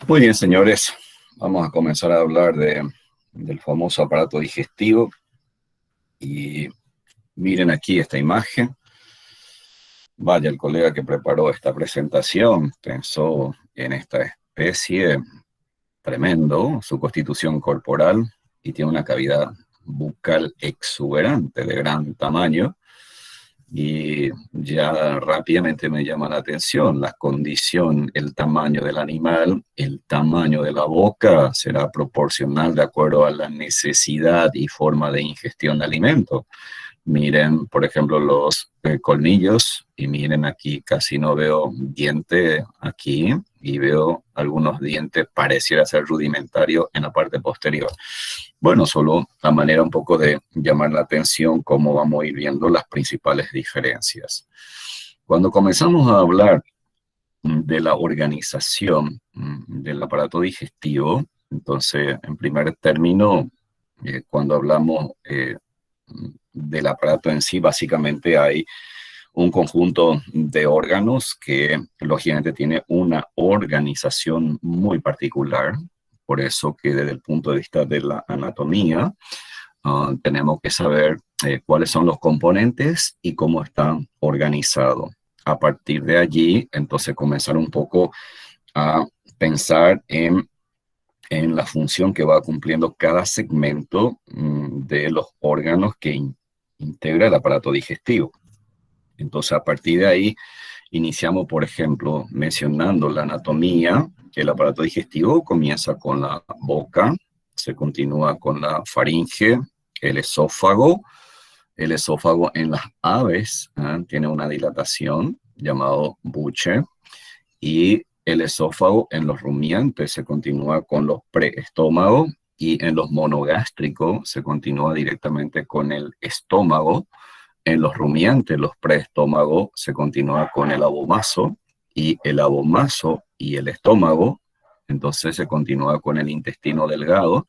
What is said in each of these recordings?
Muy bien, señores, vamos a comenzar a hablar del famoso aparato digestivo y miren aquí esta imagen. Vaya, el colega que preparó esta presentación pensó en esta especie tremendo, su constitución corporal y tiene una cavidad bucal exuberante de gran tamaño. Y ya rápidamente me llama la atención la condición, el tamaño del animal, el tamaño de la boca será proporcional de acuerdo a la necesidad y forma de ingestión de alimento. Miren, por ejemplo, los colmillos y miren aquí, casi no veo diente aquí y veo algunos dientes pareciera ser rudimentarios en la parte posterior. Bueno, solo la manera un poco de llamar la atención cómo vamos a ir viendo las principales diferencias. Cuando comenzamos a hablar de la organización del aparato digestivo, entonces, en primer término, cuando hablamos del aparato en sí, básicamente hay un conjunto de órganos que lógicamente tiene una organización muy particular. Por eso que desde el punto de vista de la anatomía, tenemos que saber cuáles son los componentes y cómo están organizados. A partir de allí, entonces comenzar un poco a pensar en la función que va cumpliendo cada segmento de los órganos que integra el aparato digestivo. Entonces, a partir de ahí, iniciamos, por ejemplo, mencionando la anatomía, que el aparato digestivo comienza con la boca, se continúa con la faringe, el esófago. El esófago en las aves tiene una dilatación llamado buche y el esófago en los rumiantes se continúa con los preestómagos y en los monogástricos se continúa directamente con el estómago. En los rumiantes, los preestómagos, se continúa con el abomaso y el abomaso y el estómago, entonces se continúa con el intestino delgado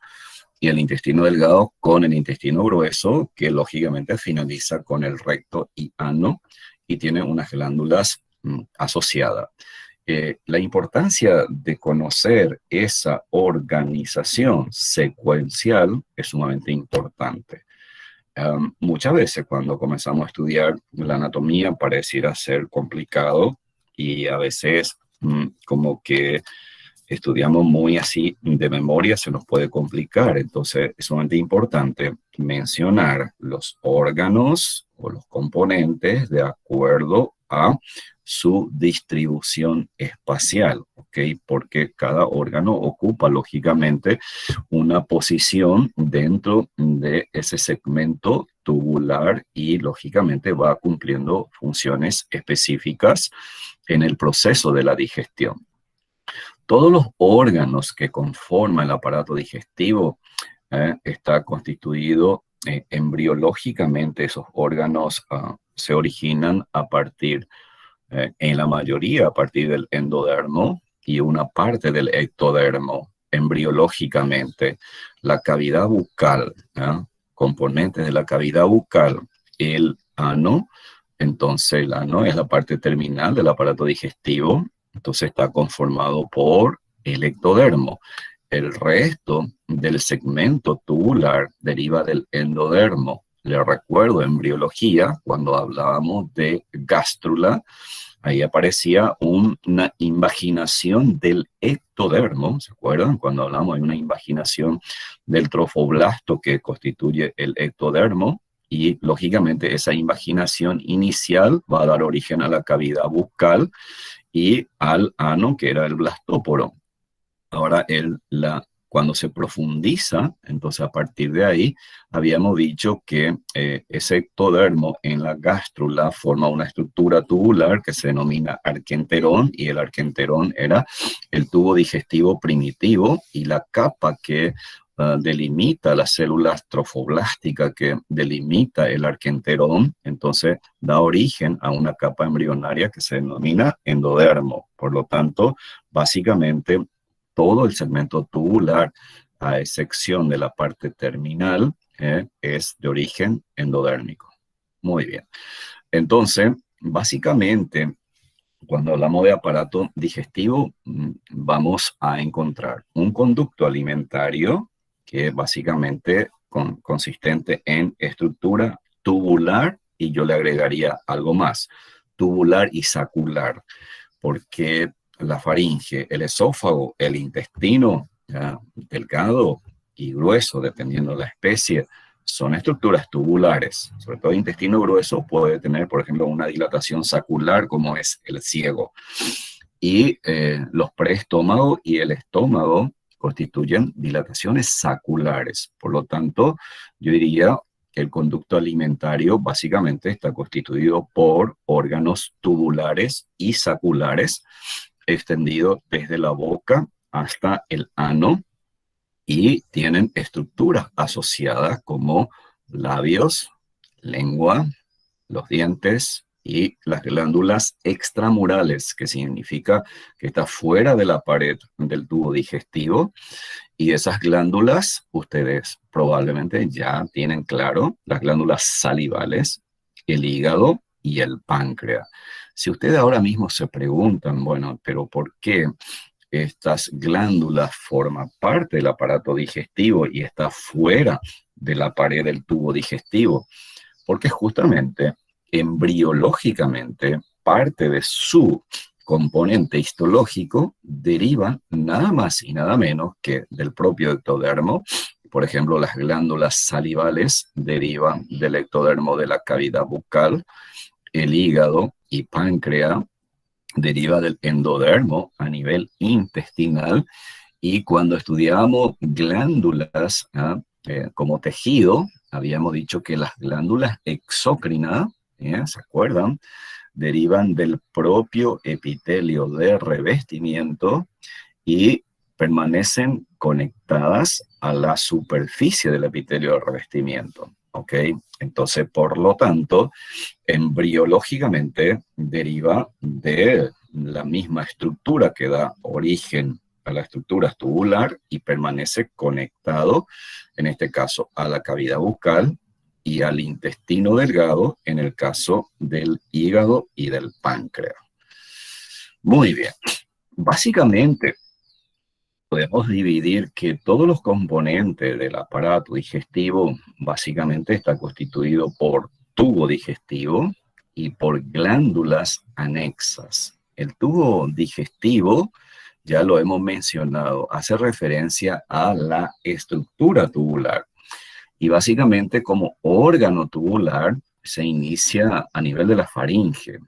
y el intestino delgado con el intestino grueso, que lógicamente finaliza con el recto y ano y tiene unas glándulas asociadas. La importancia de conocer esa organización secuencial es sumamente importante. Muchas veces cuando comenzamos a estudiar la anatomía pareciera ser complicado y a veces como que estudiamos muy así de memoria se nos puede complicar. Entonces es sumamente importante mencionar los órganos o los componentes de acuerdo a su distribución espacial, ¿ok? Porque cada órgano ocupa lógicamente una posición dentro de ese segmento tubular y lógicamente va cumpliendo funciones específicas en el proceso de la digestión. Todos los órganos que conforman el aparato digestivo está constituido embriológicamente. Esos órganos se originan a partir, en la mayoría, a partir del endodermo y una parte del ectodermo embriológicamente. La cavidad bucal, componentes de la cavidad bucal, el ano. Entonces, el ano es la parte terminal del aparato digestivo. Entonces, está conformado por el ectodermo. El resto del segmento tubular deriva del endodermo. Le recuerdo en embriología, cuando hablábamos de gástrula, ahí aparecía una invaginación del ectodermo, ¿se acuerdan? Cuando hablamos de una invaginación del trofoblasto que constituye el ectodermo, y lógicamente esa invaginación inicial va a dar origen a la cavidad bucal y al ano, que era el blastóporo. Ahora, cuando se profundiza, entonces a partir de ahí, habíamos dicho que ese ectodermo en la gástrula forma una estructura tubular que se denomina arquenterón, y el arquenterón era el tubo digestivo primitivo, y la capa que delimita las células trofoblásticas que delimita el arquenterón, entonces da origen a una capa embrionaria que se denomina endodermo. Por lo tanto, básicamente, todo el segmento tubular, a excepción de la parte terminal, es de origen endodérmico. Muy bien. Entonces, básicamente, cuando hablamos de aparato digestivo, vamos a encontrar un conducto alimentario que es básicamente consistente en estructura tubular, y yo le agregaría algo más, tubular y sacular, porque la faringe, el esófago, el intestino, delgado y grueso, dependiendo de la especie, son estructuras tubulares. Sobre todo el intestino grueso puede tener, por ejemplo, una dilatación sacular, como es el ciego. Y los preestómagos y el estómago constituyen dilataciones saculares. Por lo tanto, yo diría que el conducto alimentario básicamente está constituido por órganos tubulares y saculares, extendidos desde la boca hasta el ano, y tienen estructuras asociadas como labios, lengua, los dientes y las glándulas extramurales, que significa que está fuera de la pared del tubo digestivo. Y esas glándulas, ustedes probablemente ya tienen claro, las glándulas salivales, el hígado y el páncreas. Si ustedes ahora mismo se preguntan, bueno, pero ¿por qué estas glándulas forman parte del aparato digestivo y está fuera de la pared del tubo digestivo? Porque justamente embriológicamente parte de su componente histológico deriva nada más y nada menos que del propio ectodermo. Por ejemplo, las glándulas salivales derivan del ectodermo de la cavidad bucal, el hígado y páncreas deriva del endodermo a nivel intestinal. Y cuando estudiábamos glándulas como tejido, habíamos dicho que las glándulas exócrinas, ¿se acuerdan? Derivan del propio epitelio de revestimiento y permanecen conectadas a la superficie del epitelio de revestimiento. ¿Ok? Entonces, por lo tanto, embriológicamente deriva de la misma estructura que da origen a la estructura tubular y permanece conectado, en este caso, a la cavidad bucal y al intestino delgado, en el caso del hígado y del páncreas. Muy bien. Básicamente, podemos dividir que todos los componentes del aparato digestivo básicamente está constituido por tubo digestivo y por glándulas anexas. El tubo digestivo, ya lo hemos mencionado, hace referencia a la estructura tubular. Y básicamente como órgano tubular se inicia a nivel de la faringe.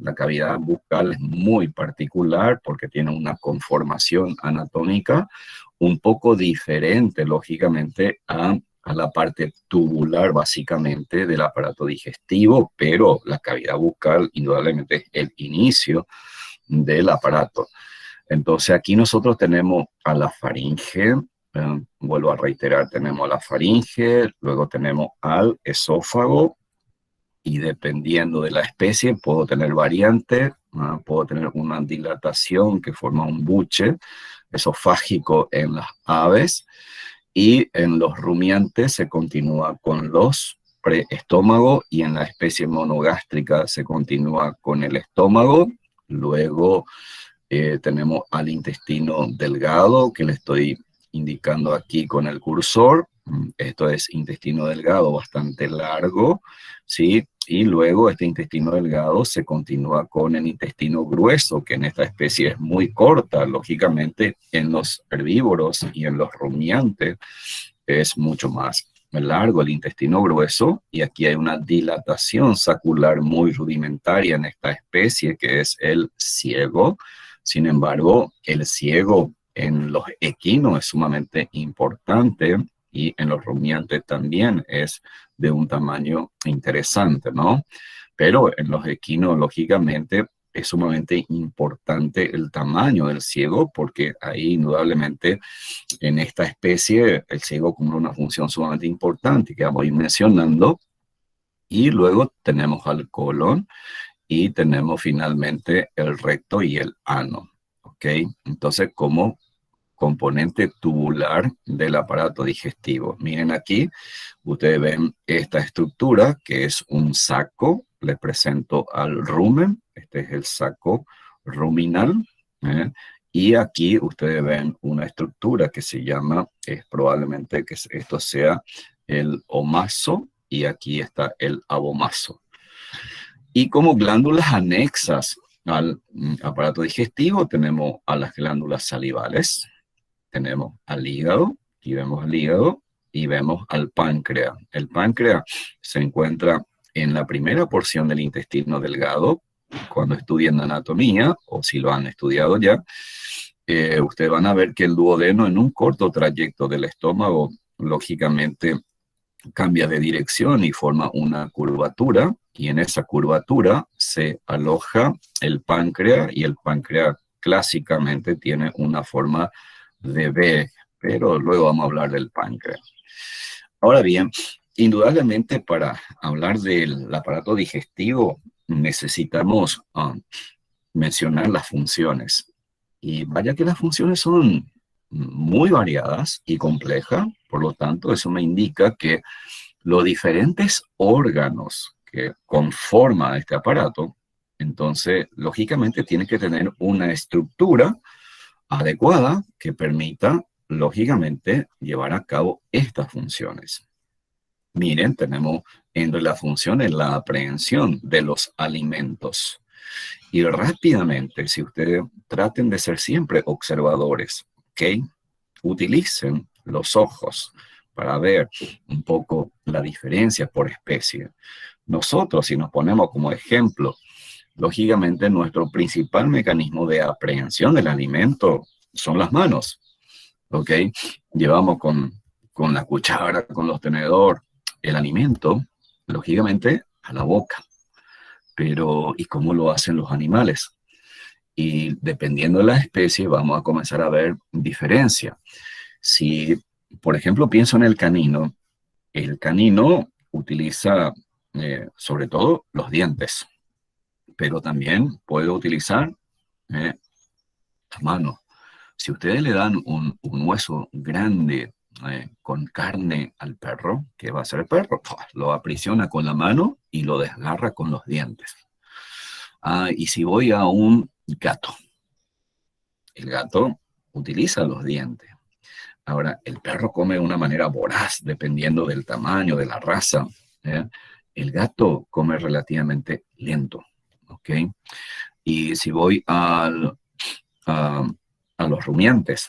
La cavidad bucal es muy particular porque tiene una conformación anatómica un poco diferente, lógicamente, a la parte tubular, básicamente, del aparato digestivo, pero la cavidad bucal indudablemente es el inicio del aparato. Entonces aquí nosotros tenemos a la faringe, vuelvo a reiterar, tenemos la faringe, luego tenemos al esófago, y dependiendo de la especie puedo tener variantes, puedo tener una dilatación que forma un buche esofágico en las aves, y en los rumiantes se continúa con los preestómagos, y en la especie monogástrica se continúa con el estómago. Luego tenemos al intestino delgado, que le estoy indicando aquí con el cursor. Esto es intestino delgado bastante largo, ¿sí? Y luego este intestino delgado se continúa con el intestino grueso, que en esta especie es muy corta. Lógicamente, en los herbívoros y en los rumiantes es mucho más largo el intestino grueso, y aquí hay una dilatación sacular muy rudimentaria en esta especie, que es el ciego. Sin embargo, el ciego en los equinos es sumamente importante, y en los rumiantes también es de un tamaño interesante, ¿no? Pero en los equinos, lógicamente, es sumamente importante el tamaño del ciego, porque ahí indudablemente en esta especie el ciego cumple una función sumamente importante que vamos a ir mencionando. Y luego tenemos al colon y tenemos finalmente el recto y el ano. ¿Ok? Entonces, como componente tubular del aparato digestivo. Miren aquí, ustedes ven esta estructura que es un saco. Les presento al rumen. Este es el saco ruminal, ¿eh? Y aquí ustedes ven una estructura que se llama, es probablemente que esto sea el omaso, y aquí está el abomaso. Y como glándulas anexas al aparato digestivo tenemos a las glándulas salivales, tenemos al hígado, y vemos el hígado, y vemos al páncreas. El páncreas se encuentra en la primera porción del intestino delgado. Cuando estudien anatomía, o si lo han estudiado ya, ustedes van a ver que el duodeno en un corto trayecto del estómago, lógicamente, cambia de dirección y forma una curvatura, y en esa curvatura se aloja el páncreas, y el páncreas clásicamente tiene una forma de B, pero luego vamos a hablar del páncreas. Ahora bien, indudablemente para hablar del aparato digestivo necesitamos mencionar las funciones. Y vaya que las funciones son muy variadas y complejas, por lo tanto eso me indica que los diferentes órganos que conforman este aparato, entonces lógicamente tiene que tener una estructura adecuada que permita lógicamente llevar a cabo estas funciones. Miren, tenemos entre las funciones la aprehensión de los alimentos. Y rápidamente, si ustedes traten de ser siempre observadores, ¿ok? Utilicen los ojos para ver un poco la diferencia por especie. Nosotros, si nos ponemos como ejemplo, lógicamente nuestro principal mecanismo de aprehensión del alimento son las manos, ¿ok? Llevamos con la cuchara, con los tenedores, el alimento, lógicamente, a la boca. Pero, ¿y cómo lo hacen los animales? Y dependiendo de la especie, vamos a comenzar a ver diferencia. Si, por ejemplo, pienso en el canino utiliza sobre todo los dientes, pero también puede utilizar las manos. Si ustedes le dan un hueso grande con carne al perro, ¿qué va a hacer el perro? Lo aprisiona con la mano y lo desgarra con los dientes. Y si voy a un gato, el gato utiliza los dientes. Ahora, el perro come de una manera voraz, dependiendo del tamaño, de la raza. ¿Eh? El gato come relativamente lento, ¿ok? Y si voy a los rumiantes,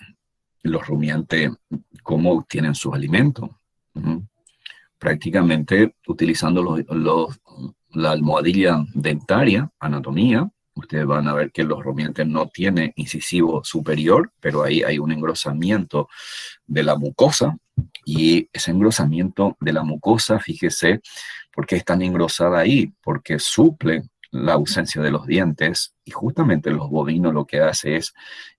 ¿cómo obtienen sus alimentos? Prácticamente utilizando la almohadilla dentaria, anatomía. Ustedes van a ver que los rumiantes no tienen incisivo superior, pero ahí hay un engrosamiento de la mucosa, y ese engrosamiento de la mucosa, fíjese, ¿por qué es tan engrosada ahí? Porque suple la ausencia de los dientes, y justamente los bovinos lo que hace es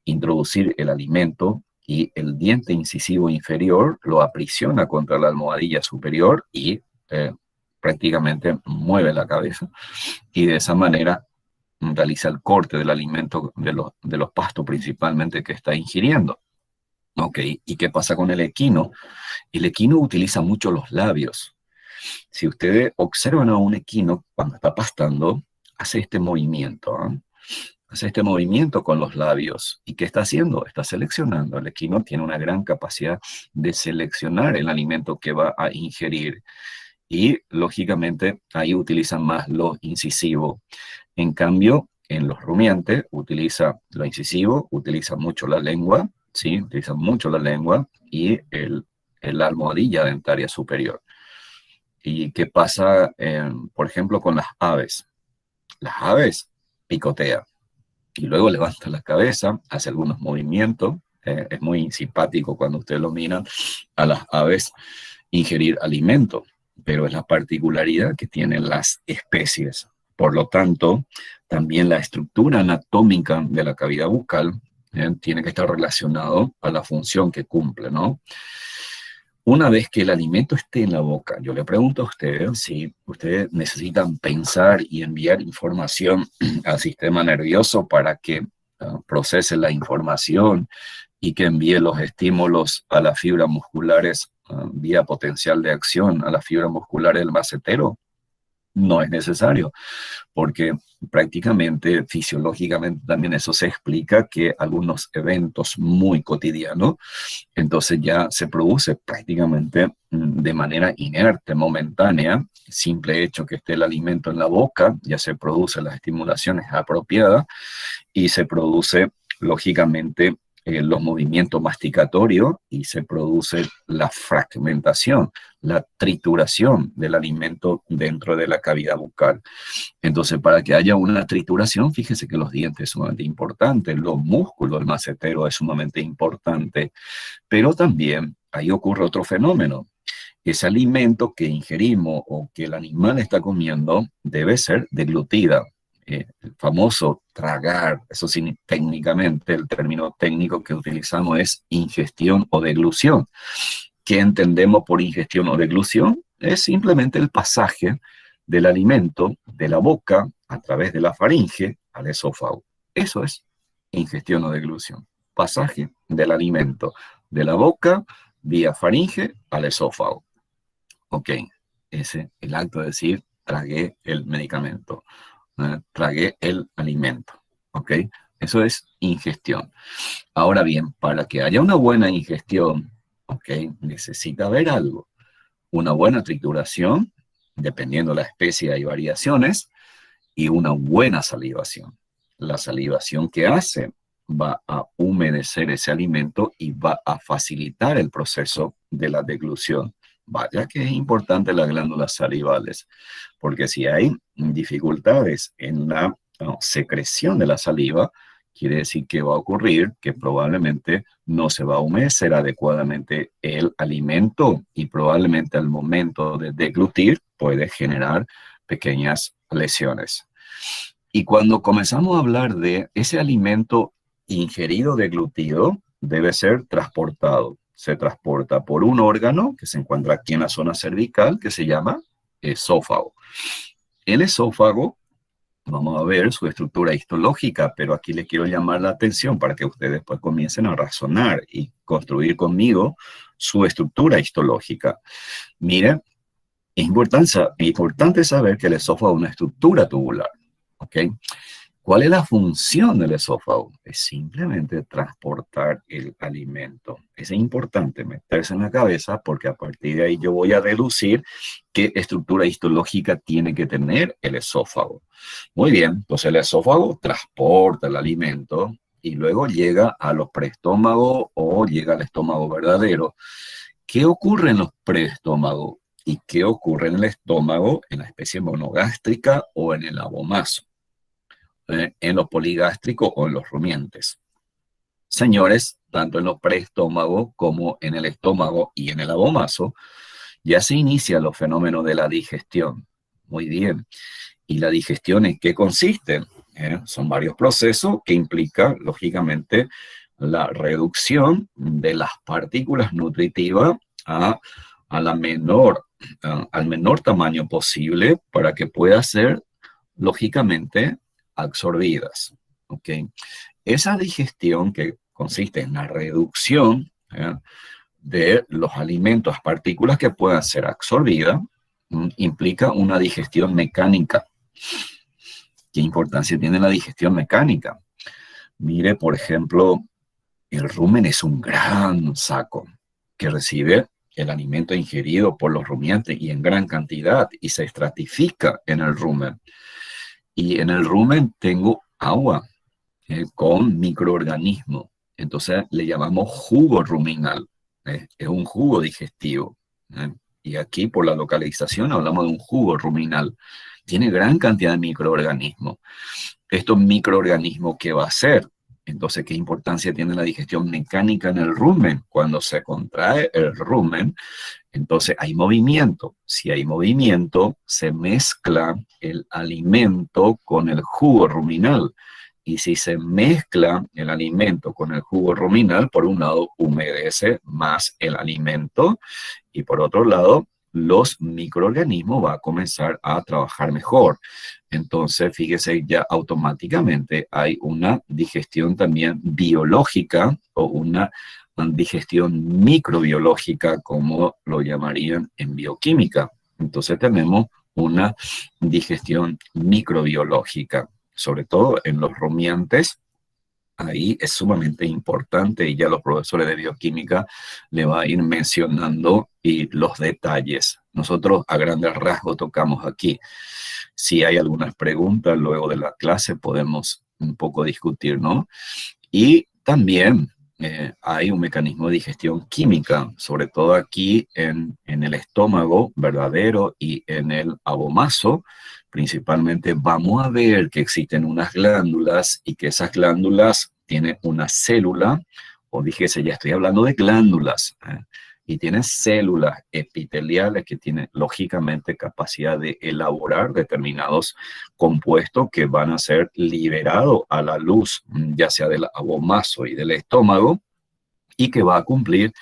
introducir el alimento, y el diente incisivo inferior lo aprisiona contra la almohadilla superior y prácticamente mueve la cabeza, y de esa manera realiza el corte del alimento de los pastos principalmente que está ingiriendo. Ok, ¿y qué pasa con el equino? El equino utiliza mucho los labios. Si ustedes observan a un equino cuando está pastando, hace este movimiento, ¿eh? Hace este movimiento con los labios. ¿Y qué está haciendo? Está seleccionando. El equino tiene una gran capacidad de seleccionar el alimento que va a ingerir. Y, lógicamente, ahí utilizan más lo incisivo. En cambio, en los rumiantes utiliza lo incisivo, utiliza mucho la lengua, ¿sí? Utiliza mucho la lengua y la almohadilla dentaria superior. ¿Y qué pasa, por ejemplo, con las aves? Las aves picotean y luego levanta la cabeza, hace algunos movimientos. Es muy simpático cuando ustedes lo miran a las aves ingerir alimento, pero es la particularidad que tienen las especies. Por lo tanto, también la estructura anatómica de la cavidad bucal tiene que estar relacionado a la función que cumple, ¿no? Una vez que el alimento esté en la boca, yo le pregunto a ustedes si ustedes necesitan pensar y enviar información al sistema nervioso para que procese la información y que envíe los estímulos a las fibras musculares vía potencial de acción a las fibras musculares del macetero. No es necesario, porque prácticamente, fisiológicamente también eso se explica que algunos eventos muy cotidianos, entonces ya se produce prácticamente de manera inerte, momentánea, simple hecho que esté el alimento en la boca, ya se producen las estimulaciones apropiadas y se produce, lógicamente, los movimientos masticatorios y se produce la fragmentación, la trituración del alimento dentro de la cavidad bucal. Entonces, para que haya una trituración, fíjese que los dientes es sumamente importante, los músculos, el macetero es sumamente importante, pero también ahí ocurre otro fenómeno. Ese alimento que ingerimos o que el animal está comiendo debe ser deglutida. El famoso tragar, eso sí, técnicamente el término técnico que utilizamos es ingestión o deglución. ¿Qué entendemos por ingestión o deglución? Es simplemente el pasaje del alimento de la boca a través de la faringe al esófago. Eso es ingestión o deglución. Pasaje del alimento de la boca vía faringe al esófago. Ok, ese el acto de decir tragué el medicamento, tragué el alimento. Ok, eso es ingestión. Ahora bien, para que haya una buena ingestión, ok, necesita haber algo. Una buena trituración, dependiendo de la especie hay variaciones, y una buena salivación. La salivación que hace va a humedecer ese alimento y va a facilitar el proceso de la deglución. Vaya que es importante las glándulas salivales, porque si hay dificultades en la secreción de la saliva, quiere decir que va a ocurrir que probablemente no se va a humedecer adecuadamente el alimento y probablemente al momento de deglutir puede generar pequeñas lesiones. Y cuando comenzamos a hablar de ese alimento ingerido deglutido, debe ser transportado. Se transporta por un órgano que se encuentra aquí en la zona cervical, que se llama esófago. El esófago, vamos a ver su estructura histológica, pero aquí les quiero llamar la atención para que ustedes pues comiencen a razonar y construir conmigo su estructura histológica. Miren, es importante saber que el esófago es una estructura tubular. ¿Ok? ¿Cuál es la función del esófago? Es simplemente transportar el alimento. Es importante meterse en la cabeza porque a partir de ahí yo voy a deducir qué estructura histológica tiene que tener el esófago. Muy bien, entonces el esófago transporta el alimento y luego llega a los preestómagos o llega al estómago verdadero. ¿Qué ocurre en los preestómagos? ¿Y qué ocurre en el estómago, en la especie monogástrica o en el abomaso? En los poligástricos o en los rumiantes. Señores, tanto en los preestómagos como en el estómago y en el abomaso, ya se inicia los fenómenos de la digestión. Muy bien. ¿Y la digestión en qué consiste? Son varios procesos que implican, lógicamente, la reducción de las partículas nutritivas al menor tamaño posible para que pueda ser, lógicamente, absorbidas. ¿Ok? Esa digestión que consiste en la reducción de los alimentos a partículas que puedan ser absorbidas, implica una digestión mecánica. ¿Qué importancia tiene la digestión mecánica? Mire, por ejemplo, el rumen es un gran saco que recibe el alimento ingerido por los rumiantes y en gran cantidad y se estratifica en el rumen. Y en el rumen tengo agua con microorganismos. Entonces le llamamos jugo ruminal. Es un jugo digestivo. Y aquí por la localización hablamos de un jugo ruminal. Tiene gran cantidad de microorganismos. Estos microorganismos, ¿qué va a hacer? Entonces, ¿qué importancia tiene la digestión mecánica en el rumen? Cuando se contrae el rumen, entonces hay movimiento. Si hay movimiento, se mezcla el alimento con el jugo ruminal. Y si se mezcla el alimento con el jugo ruminal, por un lado humedece más el alimento y por otro lado los microorganismos van a comenzar a trabajar mejor. Entonces, fíjese, ya automáticamente hay una digestión también biológica o una digestión microbiológica, como lo llamarían en bioquímica. Entonces tenemos una digestión microbiológica, sobre todo en los rumiantes. Ahí es sumamente importante y ya los profesores de bioquímica le va a ir mencionando y los detalles. Nosotros a grandes rasgos tocamos aquí. Si hay algunas preguntas luego de la clase podemos un poco discutir, ¿no? Y también hay un mecanismo de digestión química, sobre todo aquí en el estómago verdadero y en el abomazo. Principalmente vamos a ver que existen unas glándulas y que esas glándulas tienen una célula, o dijese, ya estoy hablando de glándulas, y tienen células epiteliales que tienen lógicamente capacidad de elaborar determinados compuestos que van a ser liberados a la luz, ya sea del abomazo y del estómago, y que va a cumplir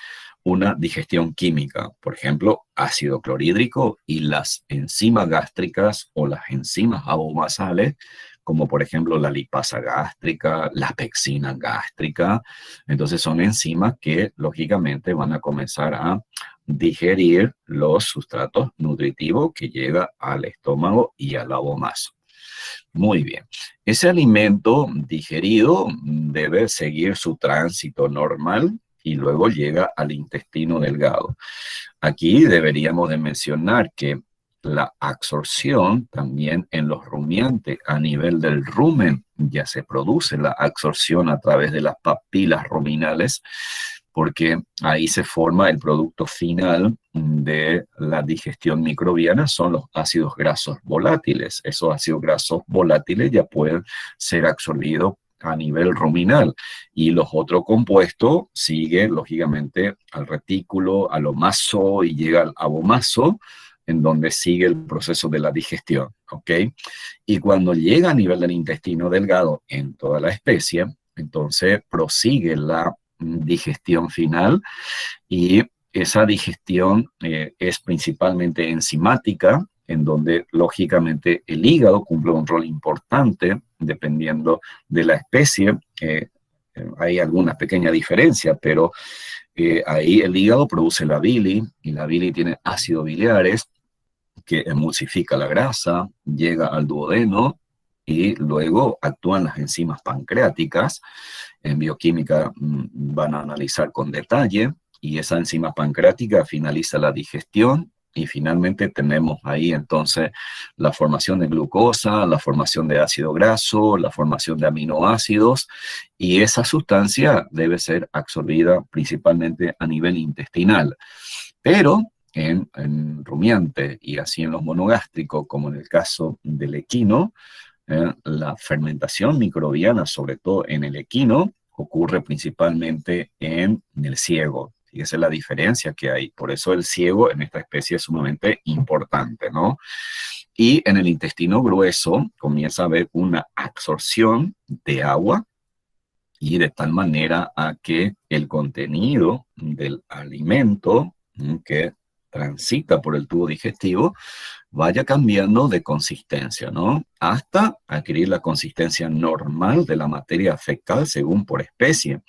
una digestión química, por ejemplo, ácido clorhídrico y las enzimas gástricas o las enzimas abomazales, como por ejemplo la lipasa gástrica, la pexina gástrica. Entonces son enzimas que lógicamente van a comenzar a digerir los sustratos nutritivos que llega al estómago y al abomazo. Muy bien. Ese alimento digerido debe seguir su tránsito normal y luego llega al intestino delgado. Aquí deberíamos de mencionar que la absorción también en los rumiantes a nivel del rumen ya se produce la absorción a través de las papilas ruminales, porque ahí se forma el producto final de la digestión microbiana, son los ácidos grasos volátiles. Esos ácidos grasos volátiles ya pueden ser absorbidos a nivel ruminal y los otros compuestos siguen lógicamente al retículo, al omazo y llega al abomazo, en donde sigue el proceso de la digestión, ¿ok? Y cuando llega a nivel del intestino delgado en toda la especie, entonces prosigue la digestión final y esa digestión es principalmente enzimática, en donde lógicamente el hígado cumple un rol importante dependiendo de la especie. Hay algunas pequeñas diferencias, pero ahí el hígado produce la bili y la bili tiene ácidos biliares que emulsifica la grasa, llega al duodeno y luego actúan las enzimas pancreáticas. En bioquímica van a analizar con detalle y esa enzima pancreática finaliza la digestión y finalmente tenemos ahí entonces la formación de glucosa, la formación de ácido graso, la formación de aminoácidos y esa sustancia debe ser absorbida principalmente a nivel intestinal. Pero en rumiante y así en los monogástricos, como en el caso del equino, la fermentación microbiana, sobre todo en el equino, ocurre principalmente en el ciego. Fíjese la diferencia que hay. Por eso el ciego en esta especie es sumamente importante, ¿no? Y en el intestino grueso comienza a haber una absorción de agua y de tal manera a que el contenido del alimento que transita por el tubo digestivo vaya cambiando de consistencia, ¿no? Hasta adquirir la consistencia normal de la materia fecal según por especie.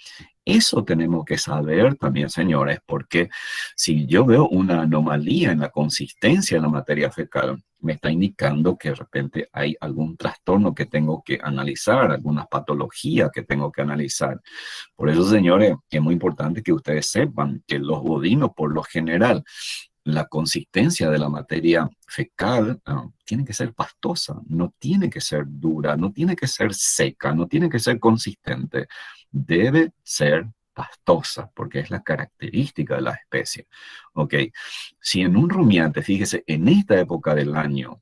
Eso tenemos que saber también, señores, porque si yo veo una anomalía en la consistencia de la materia fecal, me está indicando que de repente hay algún trastorno que tengo que analizar, alguna patología que tengo que analizar. Por eso, señores, es muy importante que ustedes sepan que los bodinos, por lo general, la consistencia de la materia fecal tiene que ser pastosa, no tiene que ser dura, no tiene que ser seca, no tiene que ser consistente, debe ser pastosa, porque es la característica de la especie. Ok, si en un rumiante, fíjese, en esta época del año,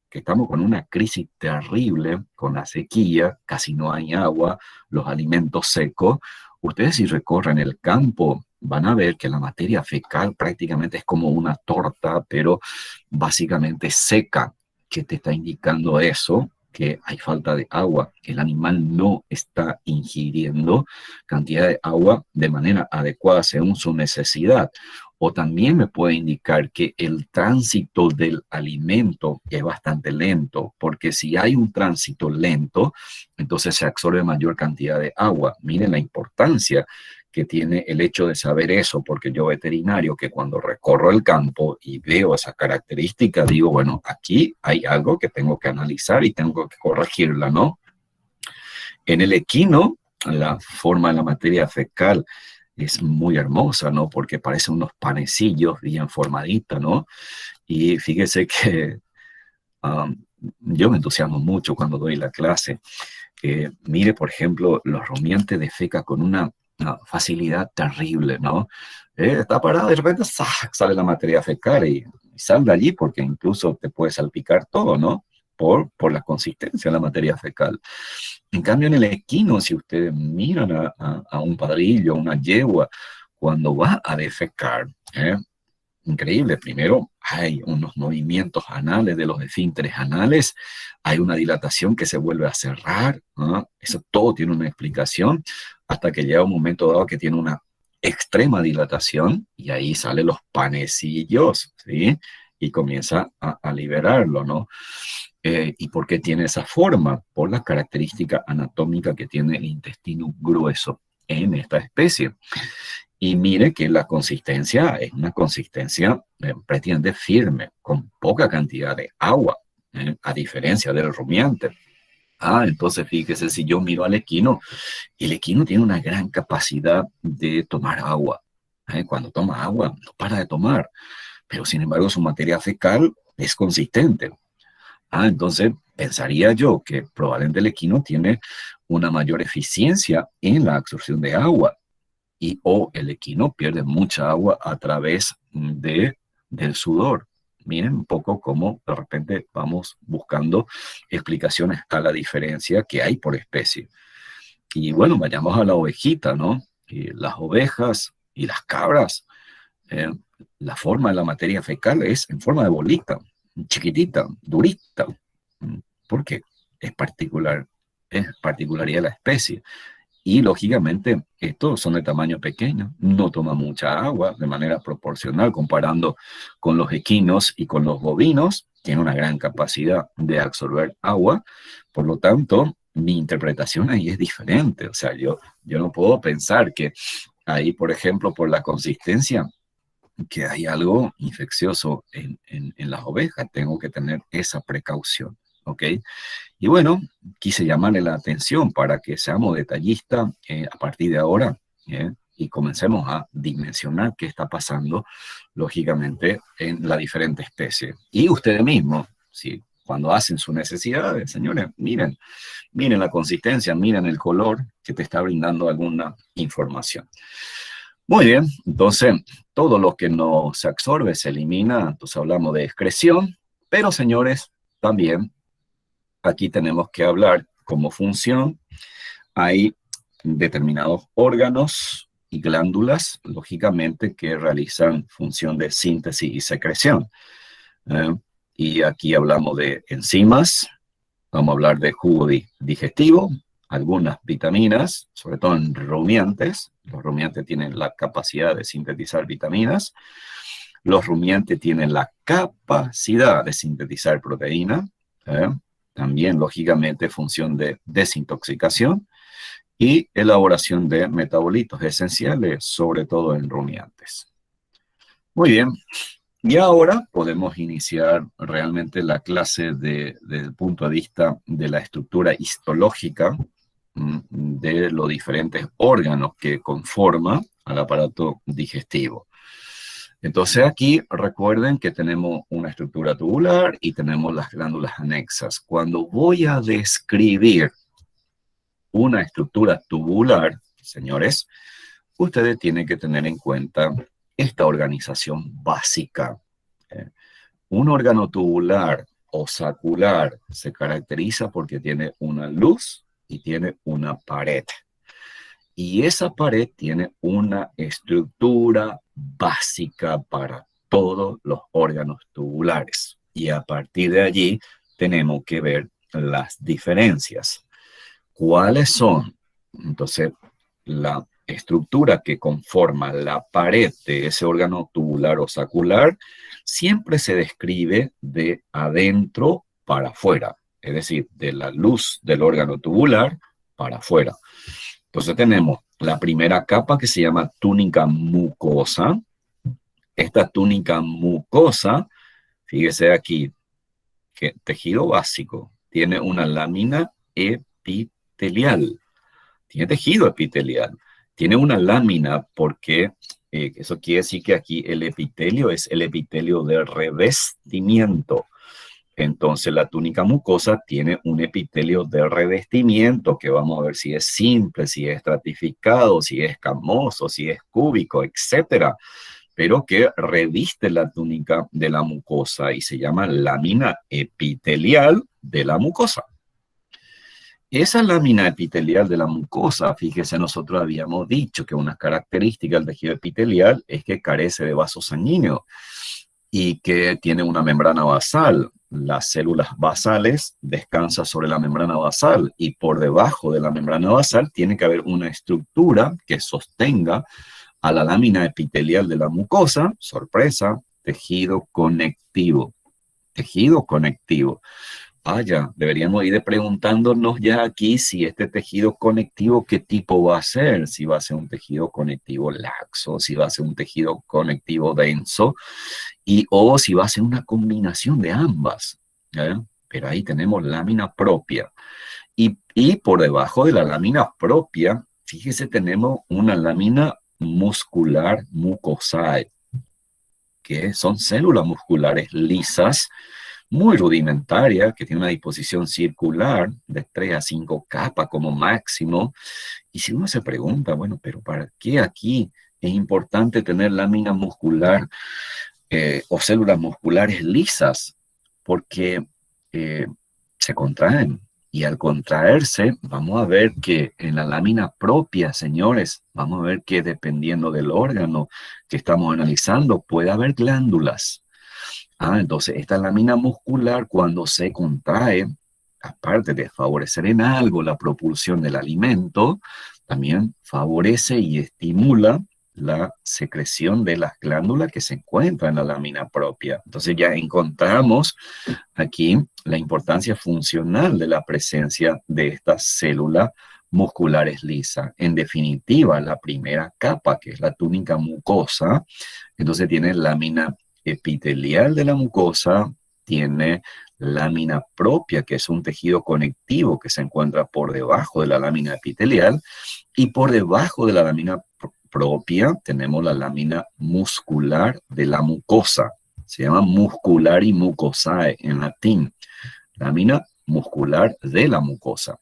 que estamos con una crisis terrible, con la sequía, casi no hay agua, los alimentos secos, ustedes si recorren el campo, van a ver que la materia fecal prácticamente es como una torta, pero básicamente seca. ¿Qué te está indicando eso? Que hay falta de agua, que el animal no está ingiriendo cantidad de agua de manera adecuada según su necesidad. O también me puede indicar que el tránsito del alimento es bastante lento, porque si hay un tránsito lento, entonces se absorbe mayor cantidad de agua. Miren la importancia que tiene el hecho de saber eso, porque yo veterinario, que cuando recorro el campo y veo esa característica, digo, bueno, aquí hay algo que tengo que analizar y tengo que corregirla, ¿no? En el equino, la forma de la materia fecal es muy hermosa, ¿no? Porque parecen unos panecillos bien formaditos, ¿no? Y fíjese que um, yo me entusiasmo mucho cuando doy la clase. Mire, por ejemplo, los rumiantes defecan con una facilidad terrible, ¿no? Está parado, de repente ¡zac! Sale la materia fecal y sal de allí porque incluso te puede salpicar todo, ¿no? Por la consistencia de la materia fecal. En cambio, en el equino, si ustedes miran a un padrillo, una yegua, cuando va a defecar, increíble, primero hay unos movimientos anales de los esfínteres anales, hay una dilatación que se vuelve a cerrar, ¿no? Eso todo tiene una explicación, hasta que llega un momento dado que tiene una extrema dilatación y ahí salen los panecillos, ¿sí? Y comienza a liberarlo, ¿no? ¿Y por qué tiene esa forma? Por la característica anatómica que tiene el intestino grueso en esta especie. Y mire que la consistencia es una consistencia prácticamente firme, con poca cantidad de agua, a diferencia del rumiante. Entonces fíjese, si yo miro al equino, el equino tiene una gran capacidad de tomar agua. Cuando toma agua, no para de tomar, pero sin embargo su materia fecal es consistente. Entonces pensaría yo que probablemente el equino tiene una mayor eficiencia en la absorción de agua o el equino pierde mucha agua a través del sudor. Miren un poco cómo de repente vamos buscando explicaciones a la diferencia que hay por especie. Y bueno, vayamos a la ovejita, ¿no? Y las ovejas y las cabras, eh, la forma de la materia fecal es en forma de bolita, chiquitita, durita. ¿Por qué? Es particular, es particularidad de la especie. Y lógicamente, estos son de tamaño pequeño, no toman mucha agua de manera proporcional comparando con los equinos y con los bovinos. Tiene una gran capacidad de absorber agua, por lo tanto, mi interpretación ahí es diferente. O sea, yo no puedo pensar que ahí, por ejemplo, por la consistencia, que hay algo infeccioso en las ovejas. Tengo que tener esa precaución, ¿ok? Y bueno, quise llamarle la atención para que seamos detallistas a partir de ahora y comencemos a dimensionar qué está pasando, lógicamente, en la diferente especie. Y ustedes mismos, si cuando hacen sus necesidades, señores, miren la consistencia, miren el color que te está brindando alguna información. Muy bien, entonces todo lo que no se absorbe se elimina, entonces hablamos de excreción, pero señores, también aquí tenemos que hablar como función. Hay determinados órganos y glándulas, lógicamente, que realizan función de síntesis y secreción. Y aquí hablamos de enzimas, vamos a hablar de jugo digestivo, algunas vitaminas, sobre todo en rumiantes. Los rumiantes tienen la capacidad de sintetizar vitaminas. Los rumiantes tienen la capacidad de sintetizar proteína. También, lógicamente, función de desintoxicación y elaboración de metabolitos esenciales, sobre todo en rumiantes. Muy bien. Y ahora podemos iniciar realmente la clase desde el punto de vista de la estructura histológica de los diferentes órganos que conforman al aparato digestivo. Entonces aquí recuerden que tenemos una estructura tubular y tenemos las glándulas anexas. Cuando voy a describir una estructura tubular, señores, ustedes tienen que tener en cuenta esta organización básica. Un órgano tubular o sacular se caracteriza porque tiene una luz y tiene una pared. Y esa pared tiene una estructura básica para todos los órganos tubulares. Y a partir de allí tenemos que ver las diferencias. ¿Cuáles son? Entonces, la estructura que conforma la pared de ese órgano tubular o sacular siempre se describe de adentro para afuera, es decir, de la luz del órgano tubular para afuera. Entonces tenemos la primera capa que se llama túnica mucosa. Esta túnica mucosa, fíjese aquí, que tejido básico, tiene una lámina epitelial, tiene tejido epitelial, tiene una lámina porque eso quiere decir que aquí el epitelio es el epitelio de revestimiento. Entonces la túnica mucosa tiene un epitelio de revestimiento que vamos a ver si es simple, si es estratificado, si es escamoso, si es cúbico, etcétera, pero que reviste la túnica de la mucosa y se llama lámina epitelial de la mucosa. Esa lámina epitelial de la mucosa, fíjese, nosotros habíamos dicho que una característica del tejido epitelial es que carece de vasos sanguíneos y que tiene una membrana basal. Las células basales descansan sobre la membrana basal y por debajo de la membrana basal tiene que haber una estructura que sostenga a la lámina epitelial de la mucosa. Sorpresa, tejido conectivo. Tejido conectivo. Vaya, deberíamos ir preguntándonos ya aquí si este tejido conectivo, qué tipo va a ser, si va a ser un tejido conectivo laxo, si va a ser un tejido conectivo denso, o si va a ser una combinación de ambas. ¿Ya? Pero ahí tenemos lámina propia. Y por debajo de la lámina propia, fíjese, tenemos una lámina muscular mucosae, que son células musculares lisas, muy rudimentaria, que tiene una disposición circular de 3 a 5 capas como máximo. Y si uno se pregunta, bueno, pero ¿para qué aquí es importante tener lámina muscular o células musculares lisas? Porque se contraen. Y al contraerse, vamos a ver que en la lámina propia, señores, vamos a ver que dependiendo del órgano que estamos analizando, puede haber glándulas. Entonces, esta lámina muscular cuando se contrae, aparte de favorecer en algo la propulsión del alimento, también favorece y estimula la secreción de las glándulas que se encuentran en la lámina propia. Entonces ya encontramos aquí la importancia funcional de la presencia de estas células musculares lisas. En definitiva, la primera capa, que es la túnica mucosa, entonces tiene lámina epitelial de la mucosa, tiene lámina propia, que es un tejido conectivo que se encuentra por debajo de la lámina epitelial, y por debajo de la lámina propia tenemos la lámina muscular de la mucosa. Se llama musculari mucosae en latín, lámina muscular de la mucosa.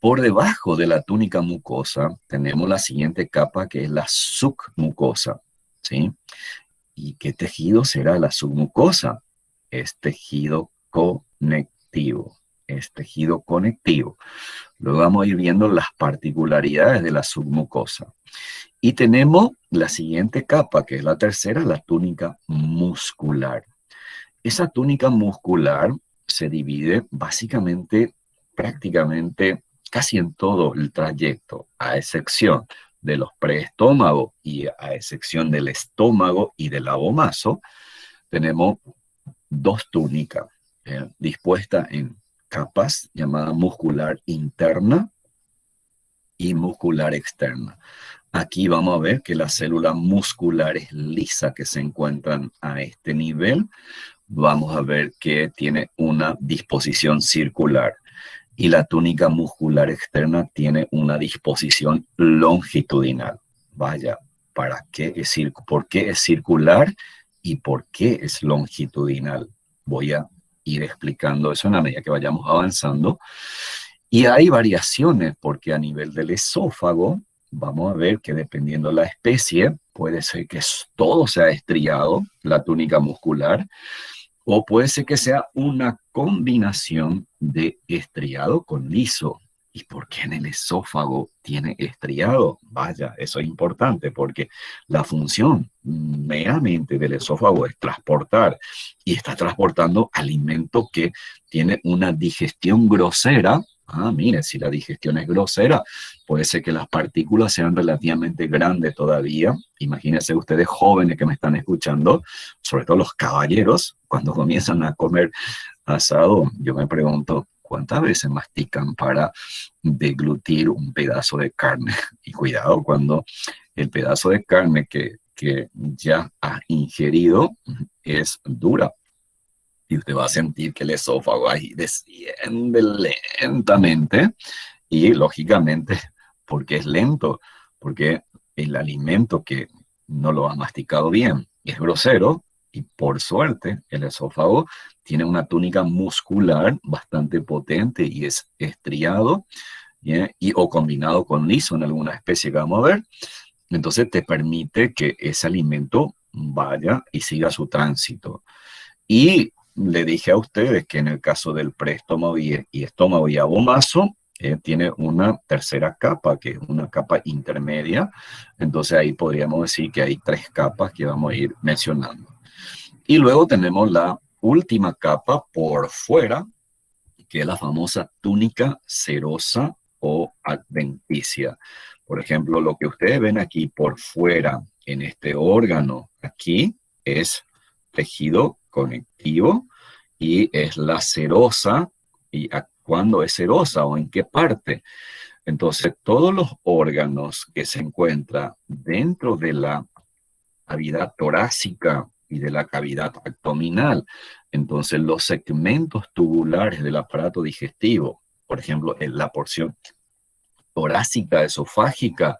Por debajo de la túnica mucosa tenemos la siguiente capa, que es la submucosa, ¿sí? ¿Y qué tejido será la submucosa? Es tejido conectivo. Es tejido conectivo. Luego vamos a ir viendo las particularidades de la submucosa. Y tenemos la siguiente capa, que es la tercera, la túnica muscular. Esa túnica muscular se divide básicamente, prácticamente, casi en todo el trayecto, a excepción de los preestómagos y a excepción del estómago y del abomaso, tenemos dos túnicas dispuestas en capas llamadas muscular interna y muscular externa. Aquí vamos a ver que las células musculares lisas que se encuentran a este nivel, vamos a ver que tiene una disposición circular. Y la túnica muscular externa tiene una disposición longitudinal. Vaya, ¿para qué es ¿por qué es circular y por qué es longitudinal? Voy a ir explicando eso en la medida que vayamos avanzando. Y hay variaciones porque a nivel del esófago, vamos a ver que dependiendo de la especie, puede ser que todo sea estriado, la túnica muscular, o puede ser que sea una combinación de estriado con liso. ¿Y por qué en el esófago tiene estriado? Vaya, eso es importante porque la función meramente del esófago es transportar y está transportando alimento que tiene una digestión grosera. Mire, si la digestión es grosera, puede ser que las partículas sean relativamente grandes todavía. Imagínense ustedes jóvenes que me están escuchando, sobre todo los caballeros, cuando comienzan a comer asado, yo me pregunto, ¿cuántas veces mastican para deglutir un pedazo de carne? Y cuidado cuando el pedazo de carne que ya ha ingerido es dura. Y usted va a sentir que el esófago ahí desciende lentamente y lógicamente, porque es lento, porque el alimento que no lo ha masticado bien es grosero y por suerte el esófago tiene una túnica muscular bastante potente y es estriado, ¿bien? Y o combinado con liso en alguna especie que vamos a ver. Entonces te permite que ese alimento vaya y siga su tránsito. Y le dije a ustedes que en el caso del preestómago y estómago y abomazo, tiene una tercera capa, que es una capa intermedia. Entonces ahí podríamos decir que hay 3 capas que vamos a ir mencionando. Y luego tenemos la última capa por fuera, que es la famosa túnica serosa o adventicia. Por ejemplo, lo que ustedes ven aquí por fuera en este órgano aquí es tejido conectivo y es la serosa. ¿Y cuándo es serosa o en qué parte? Entonces, todos los órganos que se encuentran dentro de la cavidad torácica y de la cavidad abdominal, entonces los segmentos tubulares del aparato digestivo, por ejemplo, en la porción torácica, esofágica,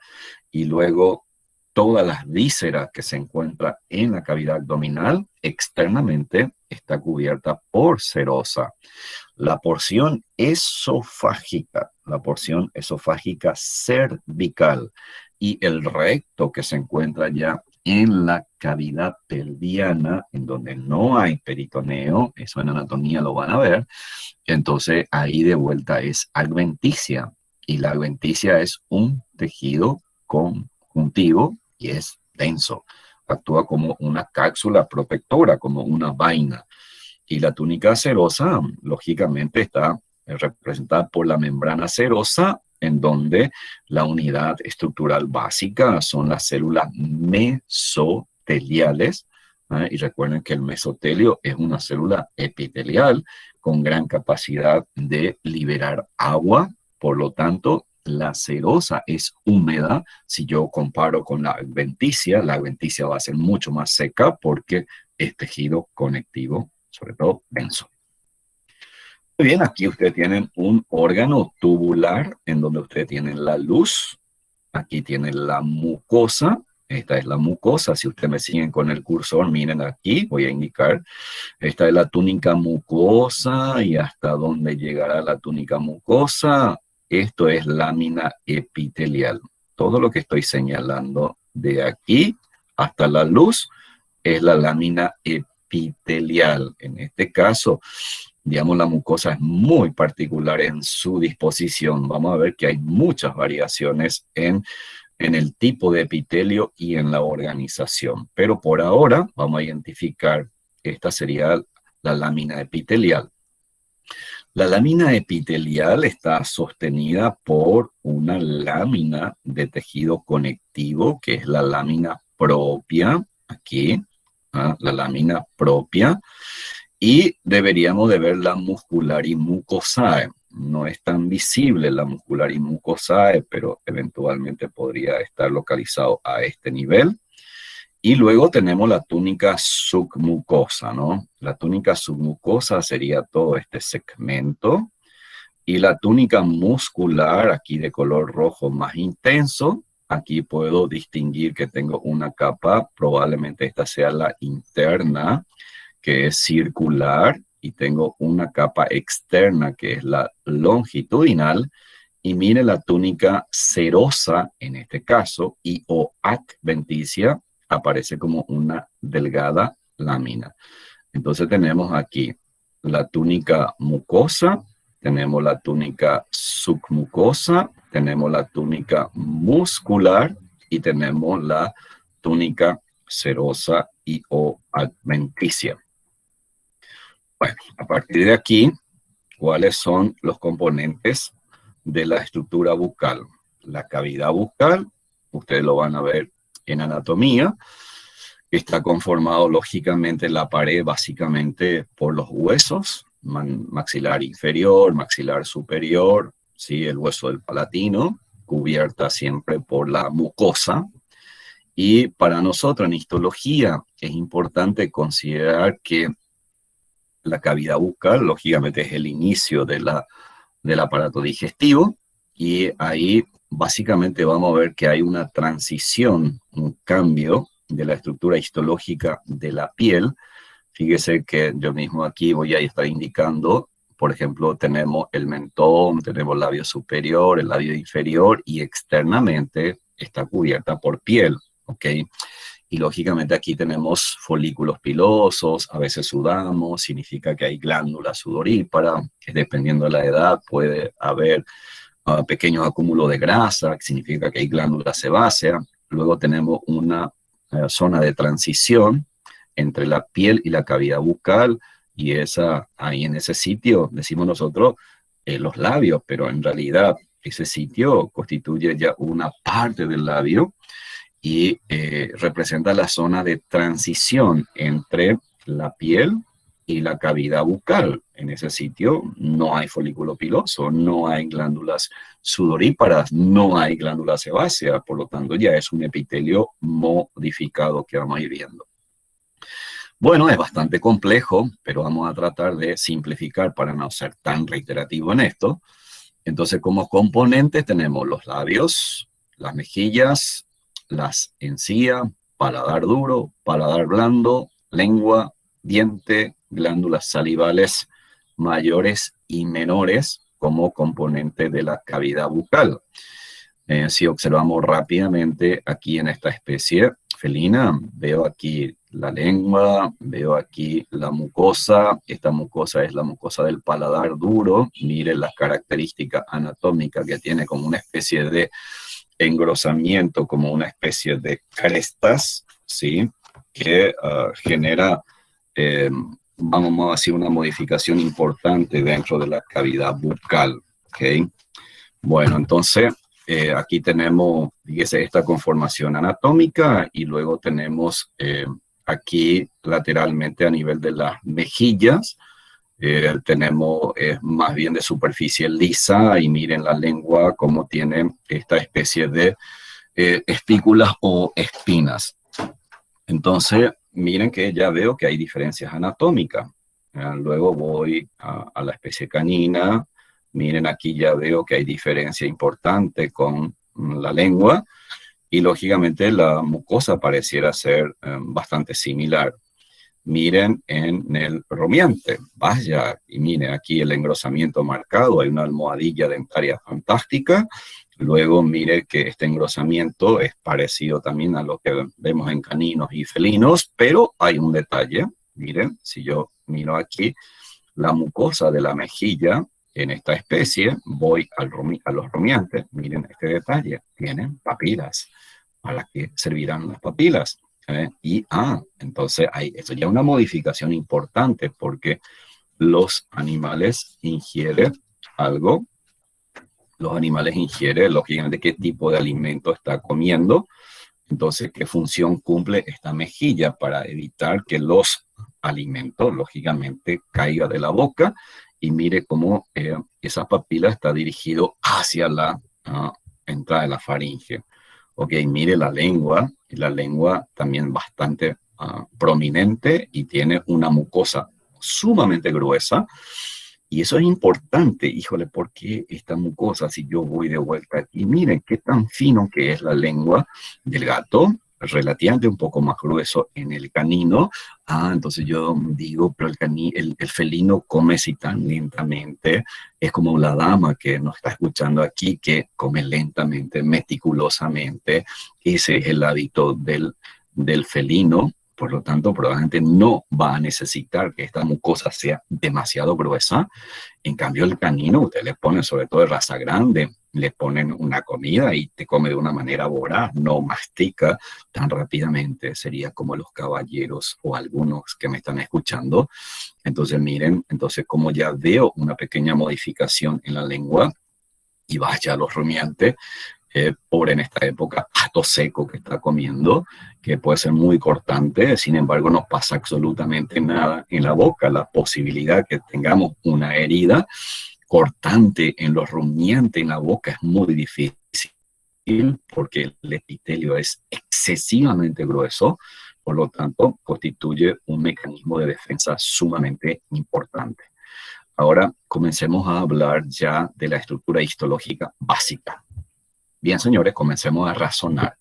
y luego todas las vísceras que se encuentran en la cavidad abdominal, externamente está cubierta por serosa. La porción esofágica cervical y el recto que se encuentra ya en la cavidad pelviana, en donde no hay peritoneo, eso en anatomía lo van a ver, entonces ahí de vuelta es adventicia. Y la adventicia es un tejido conjuntivo y es denso. Actúa como una cápsula protectora, como una vaina. Y la túnica serosa, lógicamente, está representada por la membrana serosa, en donde la unidad estructural básica son las células mesoteliales. Y recuerden que el mesotelio es una célula epitelial con gran capacidad de liberar agua. Por lo tanto, la serosa es húmeda. Si yo comparo con la adventicia va a ser mucho más seca porque es tejido conectivo, sobre todo denso. Muy bien, aquí ustedes tienen un órgano tubular en donde ustedes tienen la luz. Aquí tienen la mucosa. Esta es la mucosa. Si ustedes me siguen con el cursor, miren aquí, voy a indicar. Esta es la túnica mucosa y hasta dónde llegará la túnica mucosa. Esto es lámina epitelial. Todo lo que estoy señalando de aquí hasta la luz es la lámina epitelial. En este caso, digamos, la mucosa es muy particular en su disposición. Vamos a ver que hay muchas variaciones en el tipo de epitelio y en la organización. Pero por ahora vamos a identificar, esta sería la lámina epitelial. La lámina epitelial está sostenida por una lámina de tejido conectivo, que es la lámina propia, aquí, la lámina propia, y deberíamos de ver la muscularis mucosae. No es tan visible la muscularis mucosae, pero eventualmente podría estar localizado a este nivel. Y luego tenemos la túnica submucosa, ¿no? La túnica submucosa sería todo este segmento. Y la túnica muscular, aquí de color rojo más intenso, aquí puedo distinguir que tengo una capa, probablemente esta sea la interna, que es circular, y tengo una capa externa, que es la longitudinal. Y mire la túnica serosa, en este caso, y o adventicia, aparece como una delgada lámina. Entonces tenemos aquí la túnica mucosa, tenemos la túnica submucosa, tenemos la túnica muscular y tenemos la túnica serosa y o adventicia. Bueno, a partir de aquí, ¿cuáles son los componentes de la estructura bucal? La cavidad bucal, ustedes lo van a ver en anatomía, está conformado lógicamente la pared básicamente por los huesos, maxilar inferior, maxilar superior, ¿sí? El hueso del palatino, cubierta siempre por la mucosa. Y para nosotros en histología es importante considerar que la cavidad bucal, lógicamente, es el inicio del aparato digestivo, y ahí básicamente vamos a ver que hay una transición, un cambio de la estructura histológica de la piel. Fíjese que yo mismo aquí voy a estar indicando, por ejemplo, tenemos el mentón, tenemos el labio superior, el labio inferior, y externamente está cubierta por piel, ¿ok? Y lógicamente aquí tenemos folículos pilosos, a veces sudamos, significa que hay glándulas sudoríparas, que dependiendo de la edad puede haber pequeños acúmulos de grasa, que significa que hay glándula sebácea. Luego tenemos una zona de transición entre la piel y la cavidad bucal, y ahí en ese sitio, decimos nosotros, los labios, pero en realidad ese sitio constituye ya una parte del labio y representa la zona de transición entre la piel y la cavidad bucal. En ese sitio no hay folículo piloso, no hay glándulas sudoríparas, no hay glándula sebácea, por lo tanto ya es un epitelio modificado que vamos a ir viendo. Bueno, es bastante complejo, pero vamos a tratar de simplificar para no ser tan reiterativo en esto. Entonces, como componentes tenemos los labios, las mejillas, las encías, paladar duro, paladar blando, lengua, diente, glándulas salivales mayores y menores como componente de la cavidad bucal. Si observamos rápidamente aquí en esta especie felina, veo aquí la lengua, veo aquí la mucosa. Esta mucosa es la mucosa del paladar duro. Miren las características anatómicas que tiene, como una especie de engrosamiento, como una especie de crestas, ¿sí? Que genera, vamos a decir, una modificación importante dentro de la cavidad bucal, ¿ok? Bueno, entonces aquí tenemos, fíjese, esta conformación anatómica, y luego tenemos aquí lateralmente a nivel de las mejillas, tenemos más bien de superficie lisa, y miren la lengua como tiene esta especie de espículas o espinas. Entonces, miren que ya veo que hay diferencias anatómicas. Luego voy a la especie canina. Miren, aquí ya veo que hay diferencia importante con la lengua, y lógicamente la mucosa pareciera ser bastante similar. Miren en el rumiante, vaya, y miren aquí el engrosamiento marcado, hay una almohadilla dentaria fantástica. Luego mire que este engrosamiento es parecido también a lo que vemos en caninos y felinos, pero hay un detalle. Miren, si yo miro aquí la mucosa de la mejilla en esta especie, voy a los rumiantes, miren este detalle, tienen papilas. ¿Para qué servirán las papilas? Entonces esto ya es una modificación importante, porque los animales ingieren algo, los animales ingieren, lógicamente, qué tipo de alimento está comiendo. Entonces, ¿qué función cumple esta mejilla? Para evitar que los alimentos, lógicamente, caigan de la boca, y mire cómo esa papila está dirigido hacia la entrada de la faringe. Ok, mire la lengua también bastante prominente, y tiene una mucosa sumamente gruesa. Y eso es importante, híjole, porque esta mucosa, si yo voy de vuelta aquí, miren qué tan fino que es la lengua del gato, relativamente un poco más grueso en el canino. Entonces yo digo, pero el felino come así tan lentamente. Es como la dama que nos está escuchando aquí, que come lentamente, meticulosamente. Ese es el hábito del felino. Por lo tanto, probablemente no va a necesitar que esta mucosa sea demasiado gruesa. En cambio, el canino, usted le pone, sobre todo de raza grande, le ponen una comida y te come de una manera voraz, no mastica tan rápidamente. Sería como los caballeros o algunos que me están escuchando. Entonces, miren, como ya veo una pequeña modificación en la lengua, y vaya a los rumiantes, por en esta época pasto seco que está comiendo, que puede ser muy cortante. Sin embargo, no pasa absolutamente nada en la boca. La posibilidad que tengamos una herida cortante en los rumiantes en la boca es muy difícil porque el epitelio es excesivamente grueso, por lo tanto constituye un mecanismo de defensa sumamente importante. Ahora comencemos a hablar ya de la estructura histológica básica. Bien, señores, comencemos a razonar.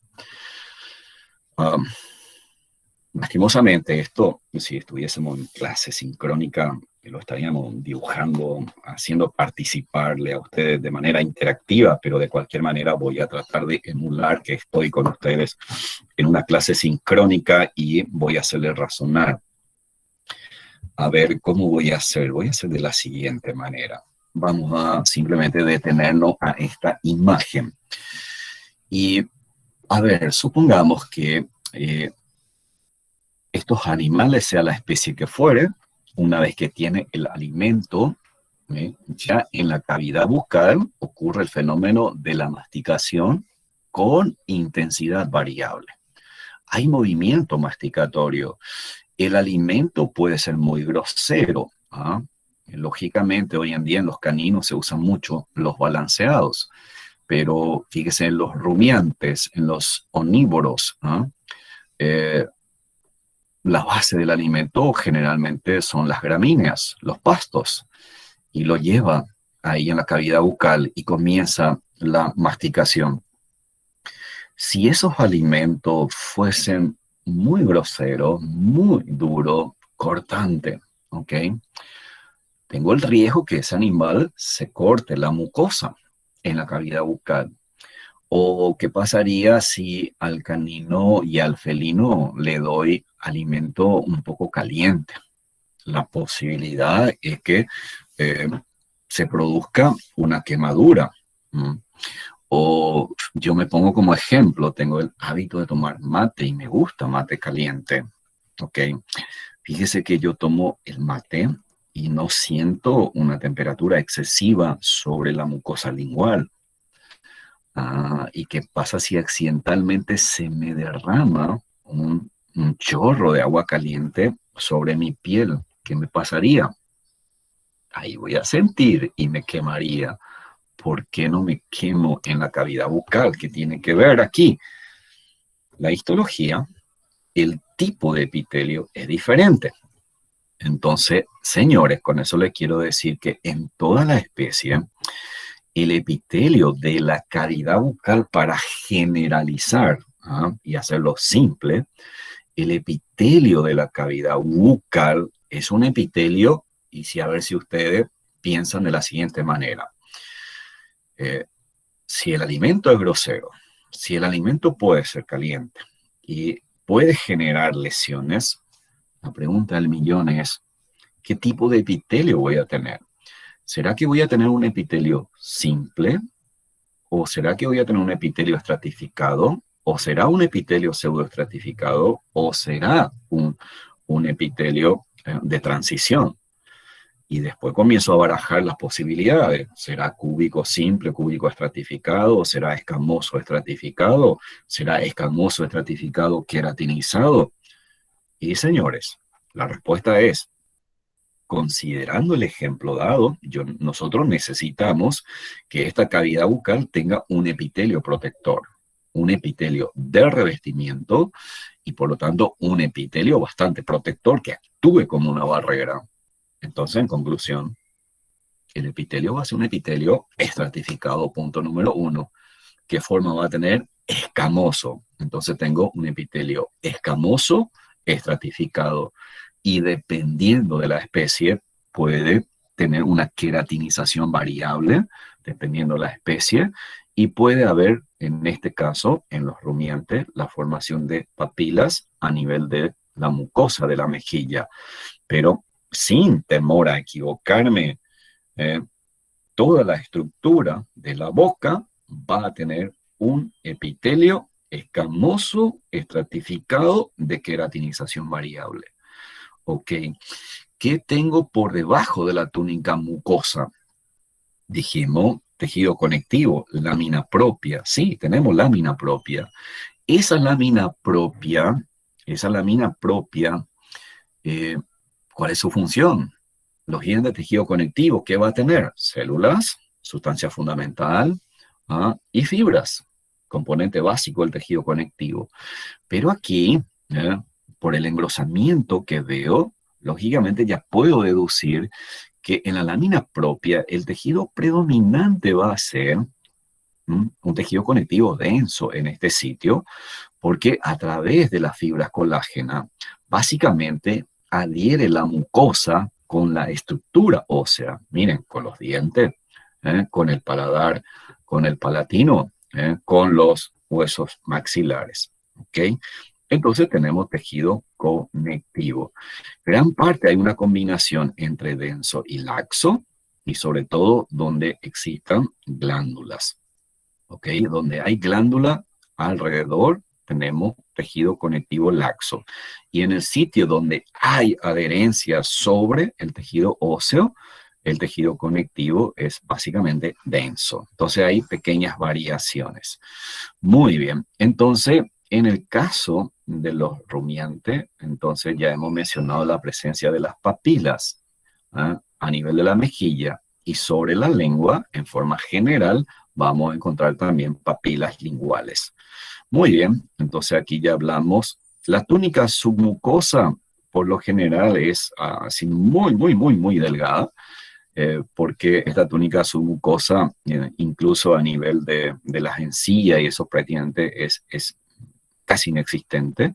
Lastimosamente, esto, si estuviésemos en clase sincrónica, lo estaríamos dibujando, haciendo participarle a ustedes de manera interactiva, pero de cualquier manera voy a tratar de emular que estoy con ustedes en una clase sincrónica y voy a hacerles razonar. A ver, ¿cómo voy a hacer? Voy a hacer de la siguiente manera. Vamos a simplemente detenernos a esta imagen. Y, a ver, supongamos que estos animales, sea la especie que fuere, una vez que tiene el alimento, ya en la cavidad bucal ocurre el fenómeno de la masticación con intensidad variable. Hay movimiento masticatorio. El alimento puede ser muy grosero. Lógicamente, hoy en día en los caninos se usan mucho los balanceados, pero fíjese en los rumiantes, en los omnívoros, la base del alimento generalmente son las gramíneas, los pastos, y lo lleva ahí en la cavidad bucal y comienza la masticación. Si esos alimentos fuesen muy groseros, muy duros, cortante, ¿ok? Tengo el riesgo que ese animal se corte la mucosa en la cavidad bucal. ¿O qué pasaría si al canino y al felino le doy alimento un poco caliente? La posibilidad es que se produzca una quemadura. O yo me pongo como ejemplo, tengo el hábito de tomar mate y me gusta mate caliente. ¿Ok? Fíjese que yo tomo el mate y no siento una temperatura excesiva sobre la mucosa lingual. ¿Y qué pasa si accidentalmente se me derrama un chorro de agua caliente sobre mi piel? ¿Qué me pasaría? Ahí voy a sentir y me quemaría. ¿Por qué no me quemo en la cavidad bucal? ¿Qué tiene que ver aquí? La histología, el tipo de epitelio es diferente. Entonces, señores, con eso les quiero decir que en toda la especie, el epitelio de la cavidad bucal, para generalizar y hacerlo simple, el epitelio de la cavidad bucal es un epitelio, y si a ver si ustedes piensan de la siguiente manera. Si el alimento es grosero, si el alimento puede ser caliente y puede generar lesiones, la pregunta del millón es, ¿qué tipo de epitelio voy a tener? ¿Será que voy a tener un epitelio simple? ¿O será que voy a tener un epitelio estratificado? ¿O será un epitelio pseudoestratificado? ¿O será un epitelio de transición? Y después comienzo a barajar las posibilidades. ¿Será cúbico simple, cúbico estratificado? ¿O será escamoso estratificado? ¿Será escamoso estratificado queratinizado? Y señores, la respuesta es, considerando el ejemplo dado, nosotros necesitamos que esta cavidad bucal tenga un epitelio protector, un epitelio de revestimiento y por lo tanto un epitelio bastante protector que actúe como una barrera. Entonces, en conclusión, el epitelio va a ser un epitelio estratificado, punto número 1. ¿Qué forma va a tener? Escamoso. Entonces tengo un epitelio escamoso, estratificado. Y dependiendo de la especie, puede tener una queratinización variable, dependiendo de la especie, y puede haber, en este caso, en los rumiantes, la formación de papilas a nivel de la mucosa de la mejilla. Pero sin temor a equivocarme, toda la estructura de la boca va a tener un epitelio escamoso estratificado de queratinización variable. Ok, ¿qué tengo por debajo de la túnica mucosa? Dijimos tejido conectivo, lámina propia. Sí, tenemos lámina propia. Esa lámina propia, esa lámina propia, eh, ¿cuál es su función? Los genes de tejido conectivo, ¿qué va a tener? Células, sustancia fundamental, y fibras, componente básico del tejido conectivo. Pero aquí, por el engrosamiento que veo, lógicamente ya puedo deducir que en la lámina propia el tejido predominante va a ser un tejido conectivo denso en este sitio, porque a través de las fibras colágena, básicamente adhiere la mucosa con la estructura ósea. Miren, con los dientes, con el paladar, con el palatino, con los huesos maxilares. ¿Ok? Entonces tenemos tejido conectivo. Gran parte hay una combinación entre denso y laxo, y sobre todo donde existan glándulas. ¿Ok? Donde hay glándula alrededor, tenemos tejido conectivo laxo. Y en el sitio donde hay adherencia sobre el tejido óseo, el tejido conectivo es básicamente denso. Entonces hay pequeñas variaciones. Muy bien. Entonces, en el caso de los rumiantes, entonces ya hemos mencionado la presencia de las papilas a nivel de la mejilla y sobre la lengua, en forma general, vamos a encontrar también papilas linguales. Muy bien, entonces aquí ya hablamos. La túnica submucosa, por lo general, es así muy delgada, porque esta túnica submucosa, incluso a nivel de las encías y eso prácticamente es casi inexistente,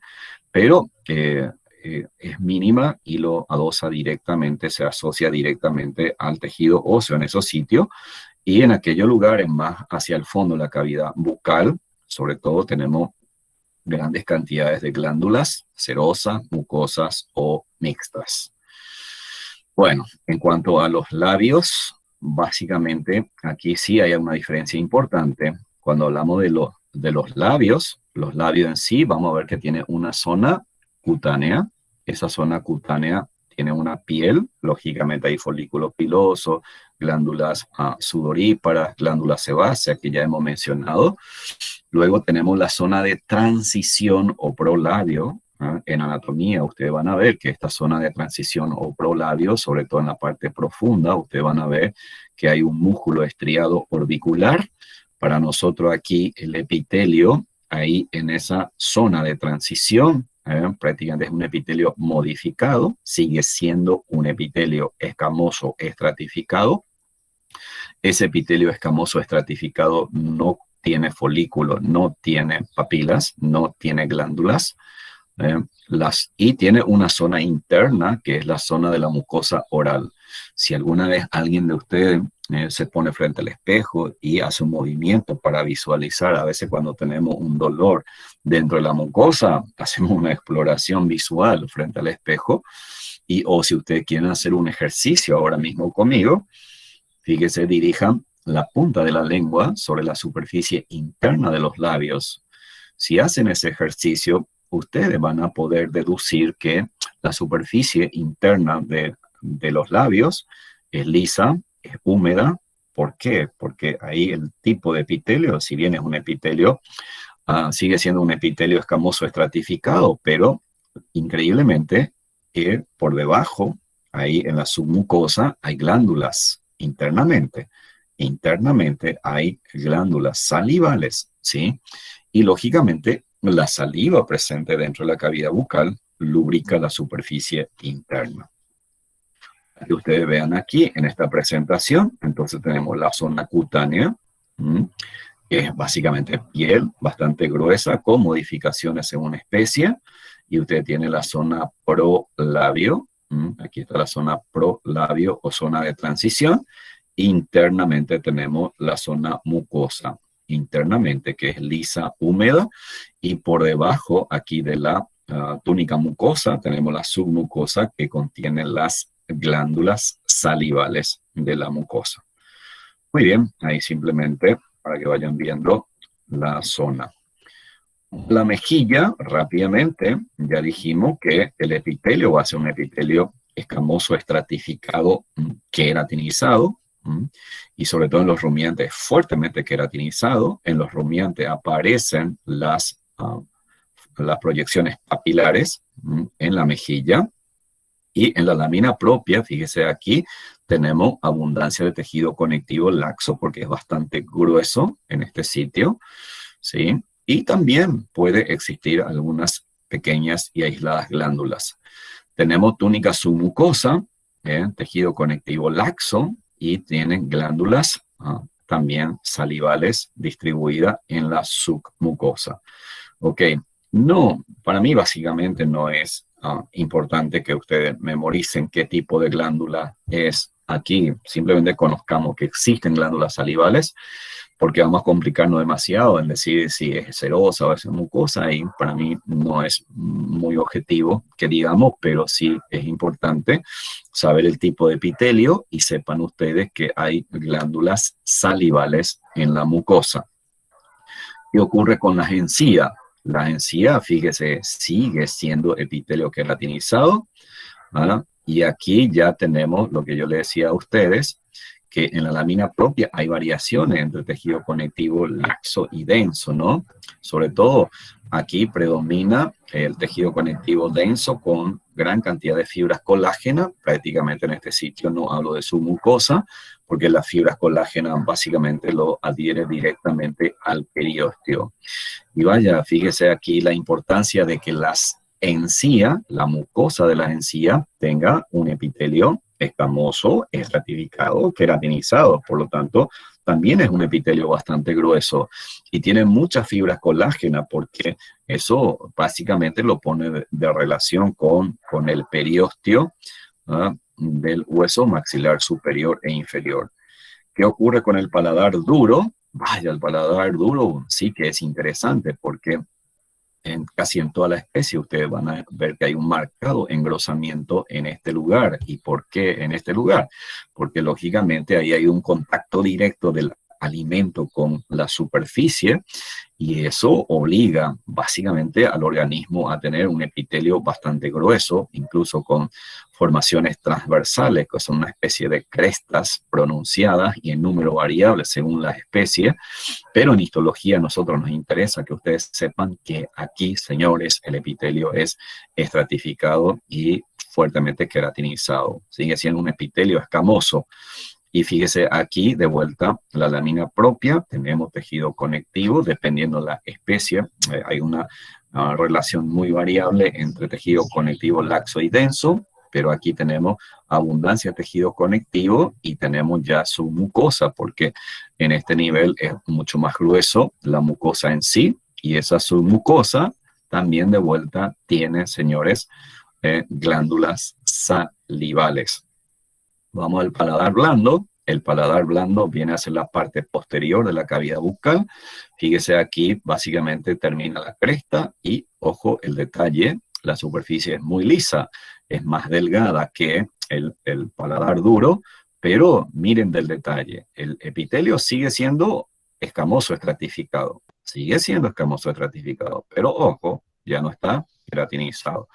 pero es mínima y lo adosa directamente, se asocia directamente al tejido óseo en esos sitios. Y en aquellos lugares más hacia el fondo, la cavidad bucal, sobre todo tenemos grandes cantidades de glándulas serosas, mucosas o mixtas. Bueno, en cuanto a los labios, básicamente aquí sí hay una diferencia importante. Cuando hablamos de los labios en sí, vamos a ver que tiene una zona cutánea. Esa zona cutánea tiene una piel, lógicamente hay folículos pilosos, glándulas sudoríparas, glándulas sebáceas que ya hemos mencionado. Luego tenemos la zona de transición o prolabio. En anatomía ustedes van a ver que esta zona de transición o prolabio, sobre todo en la parte profunda, ustedes van a ver que hay un músculo estriado orbicular. Para nosotros aquí el epitelio, ahí en esa zona de transición, prácticamente es un epitelio modificado, sigue siendo un epitelio escamoso estratificado. Ese epitelio escamoso estratificado no tiene folículo, no tiene papilas, no tiene glándulas, y tiene una zona interna que es la zona de la mucosa oral. Si alguna vez alguien de ustedes se pone frente al espejo y hace un movimiento para visualizar, a veces cuando tenemos un dolor dentro de la mucosa, hacemos una exploración visual frente al espejo, o si ustedes quieren hacer un ejercicio ahora mismo conmigo, fíjense, dirijan la punta de la lengua sobre la superficie interna de los labios. Si hacen ese ejercicio, ustedes van a poder deducir que la superficie interna de los labios es lisa, es húmeda. ¿Por qué? Porque ahí el tipo de epitelio, si bien es un epitelio, sigue siendo un epitelio escamoso estratificado, pero increíblemente por debajo, ahí en la submucosa, hay glándulas internamente. Internamente hay glándulas salivales, ¿sí? Y lógicamente la saliva presente dentro de la cavidad bucal lubrica la superficie interna. Que ustedes vean aquí en esta presentación, entonces tenemos la zona cutánea, que es básicamente piel bastante gruesa con modificaciones según especie, y usted tiene la zona prolabio, aquí está la zona prolabio o zona de transición. Internamente tenemos la zona mucosa, internamente que es lisa, húmeda, y por debajo aquí de la túnica mucosa tenemos la submucosa que contiene las glándulas salivales de la mucosa. Muy bien, ahí simplemente para que vayan viendo la zona. La mejilla, rápidamente, ya dijimos que el epitelio va a ser un epitelio escamoso estratificado queratinizado, Y sobre todo en los rumiantes fuertemente queratinizados, en los rumiantes aparecen las proyecciones papilares en la mejilla. Y en la lámina propia, fíjese aquí, tenemos abundancia de tejido conectivo laxo porque es bastante grueso en este sitio, ¿sí? Y también puede existir algunas pequeñas y aisladas glándulas. Tenemos túnica submucosa, tejido conectivo laxo, y tienen glándulas también salivales distribuidas en la submucosa. Ok, no, para mí básicamente no es importante que ustedes memoricen qué tipo de glándula es aquí. Simplemente conozcamos que existen glándulas salivales, porque vamos a complicarnos demasiado en decir si es serosa o es mucosa, y para mí no es muy objetivo que digamos, pero sí es importante saber el tipo de epitelio y sepan ustedes que hay glándulas salivales en la mucosa. ¿Qué ocurre con las encías? La encía, fíjese, sigue siendo epitelio queratinizado, ¿verdad? Y aquí ya tenemos lo que yo le decía a ustedes, que en la lámina propia hay variaciones entre tejido conectivo laxo y denso, ¿no? Sobre todo aquí predomina el tejido conectivo denso con gran cantidad de fibras colágenas. Prácticamente en este sitio no hablo de su mucosa, porque las fibras colágenas básicamente lo adhieren directamente al periósteo. Y vaya, fíjese aquí la importancia de que las encías, la mucosa de las encías, tenga un epitelio escamoso, estratificado, queratinizado. Por lo tanto, también es un epitelio bastante grueso y tiene muchas fibras colágenas, porque eso básicamente lo pone de relación con el periósteo del hueso maxilar superior e inferior. ¿Qué ocurre con el paladar duro? Vaya, el paladar duro sí que es interesante, porque casi en toda la especie ustedes van a ver que hay un marcado engrosamiento en este lugar. ¿Y por qué en este lugar? Porque lógicamente ahí hay un contacto directo del alimento con la superficie, y eso obliga básicamente al organismo a tener un epitelio bastante grueso, incluso con formaciones transversales, que son una especie de crestas pronunciadas y en número variable según la especie. Pero en histología a nosotros nos interesa que ustedes sepan que aquí, señores, el epitelio es estratificado y fuertemente queratinizado. Sigue siendo un epitelio escamoso. Y fíjese aquí, de vuelta, la lámina propia, tenemos tejido conectivo, dependiendo de la especie. Hay una relación muy variable entre tejido conectivo laxo y denso, pero aquí tenemos abundancia de tejido conectivo y tenemos ya su mucosa, porque en este nivel es mucho más grueso la mucosa en sí, y esa submucosa también de vuelta tiene, señores, glándulas salivales. Vamos al paladar blando. El paladar blando viene a ser la parte posterior de la cavidad bucal. Fíjese aquí, básicamente termina la cresta y, ojo, el detalle, la superficie es muy lisa, es más delgada que el paladar duro, pero miren del detalle, el epitelio sigue siendo escamoso estratificado, pero ojo, ya no está queratinizado.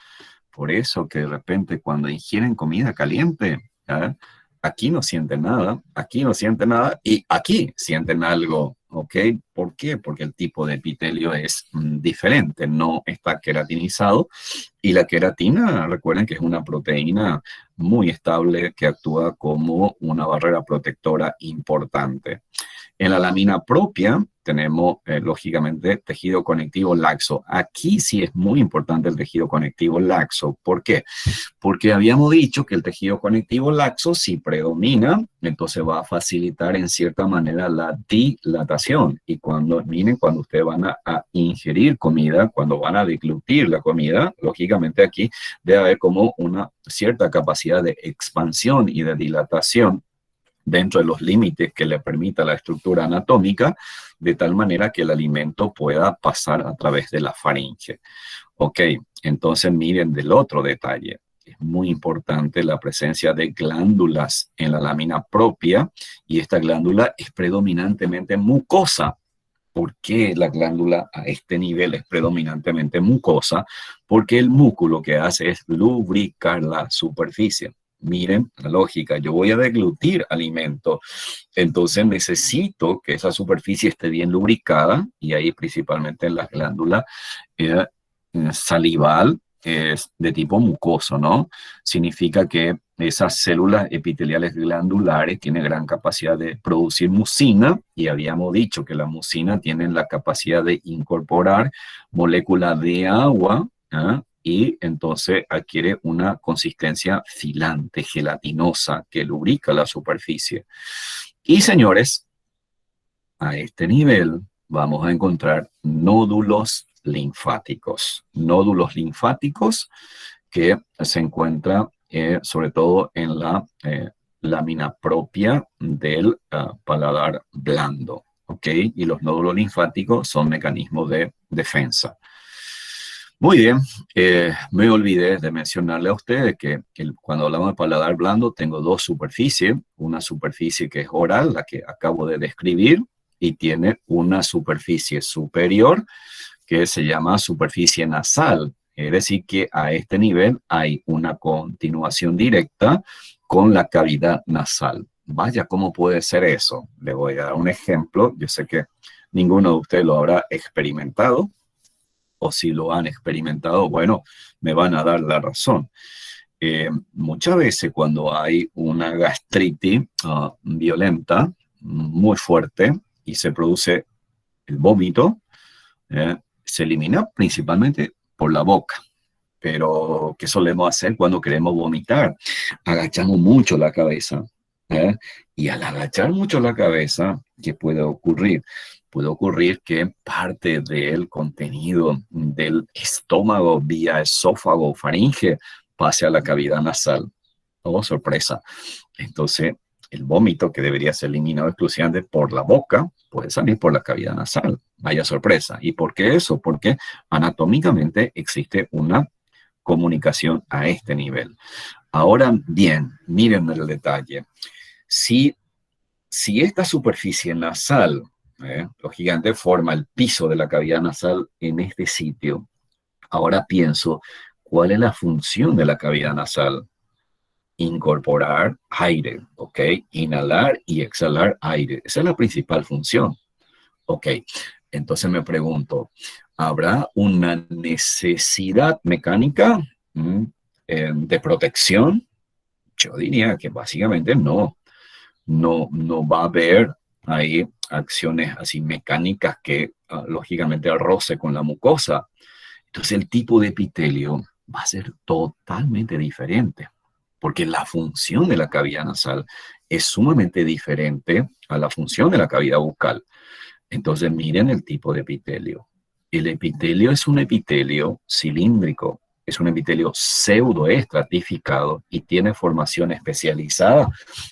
Por eso que de repente cuando ingieren comida caliente, ¿eh? Aquí no sienten nada, aquí no sienten nada y aquí sienten algo, ¿ok? ¿Por qué? Porque el tipo de epitelio es diferente, no está queratinizado, y la queratina, recuerden que es una proteína muy estable que actúa como una barrera protectora importante. En la lámina propia tenemos, lógicamente, tejido conectivo laxo. Aquí sí es muy importante el tejido conectivo laxo. ¿Por qué? Porque habíamos dicho que el tejido conectivo laxo, si predomina, entonces va a facilitar en cierta manera la dilatación. Y miren, cuando ustedes van a ingerir comida, cuando van a deglutir la comida, lógicamente aquí debe haber como una cierta capacidad de expansión y de dilatación dentro de los límites que le permita la estructura anatómica, de tal manera que el alimento pueda pasar a través de la faringe. Ok, entonces miren del otro detalle. Es muy importante la presencia de glándulas en la lámina propia, y esta glándula es predominantemente mucosa. ¿Por qué la glándula a este nivel es predominantemente mucosa? Porque el músculo que hace es lubricar la superficie. Miren la lógica, yo voy a deglutir alimento, entonces necesito que esa superficie esté bien lubricada, y ahí principalmente en las glándulas eh, salival es de tipo mucoso, ¿no? Significa que esas células epiteliales glandulares tienen gran capacidad de producir mucina, y habíamos dicho que la mucina tiene la capacidad de incorporar moléculas de agua, ¿ah? Y entonces adquiere una consistencia filante, gelatinosa, que lubrica la superficie. Y señores, a este nivel vamos a encontrar nódulos linfáticos que se encuentran sobre todo en la lámina propia del paladar blando, ¿ok? Y los nódulos linfáticos son mecanismos de defensa. Muy bien, me olvidé de mencionarle a ustedes que cuando hablamos de paladar blando tengo dos superficies, una superficie que es oral, la que acabo de describir, y tiene una superficie superior que se llama superficie nasal. Es decir, que a este nivel hay una continuación directa con la cavidad nasal. Vaya, ¿cómo puede ser eso? Le voy a dar un ejemplo. Yo sé que ninguno de ustedes lo habrá experimentado, o si lo han experimentado, bueno, me van a dar la razón. Muchas veces cuando hay una gastritis violenta, muy fuerte, y se produce el vómito, se elimina principalmente por la boca. Pero, ¿qué solemos hacer cuando queremos vomitar? Agachamos mucho la cabeza. ¿Eh? Y al agachar mucho la cabeza, ¿qué puede ocurrir? Puede ocurrir que parte del contenido del estómago vía esófago o faringe pase a la cavidad nasal. Oh, sorpresa. Entonces, el vómito, que debería ser eliminado exclusivamente por la boca, puede salir por la cavidad nasal. Vaya sorpresa. ¿Y por qué eso? Porque anatómicamente existe una comunicación a este nivel. Ahora bien, miren el detalle. Si esta superficie nasal, los gigantes, forma el piso de la cavidad nasal en este sitio, ahora pienso, ¿cuál es la función de la cavidad nasal? Incorporar aire, ¿ok? Inhalar y exhalar aire. Esa es la principal función, ¿ok? Entonces me pregunto, ¿habrá una necesidad mecánica de protección? Yo diría que básicamente no va a haber ahí acciones así mecánicas que lógicamente roce con la mucosa. Entonces el tipo de epitelio va a ser totalmente diferente, porque la función de la cavidad nasal es sumamente diferente a la función de la cavidad bucal. Entonces miren el tipo de epitelio. El epitelio es un epitelio cilíndrico, es un epitelio pseudoestratificado y tiene formación especializada,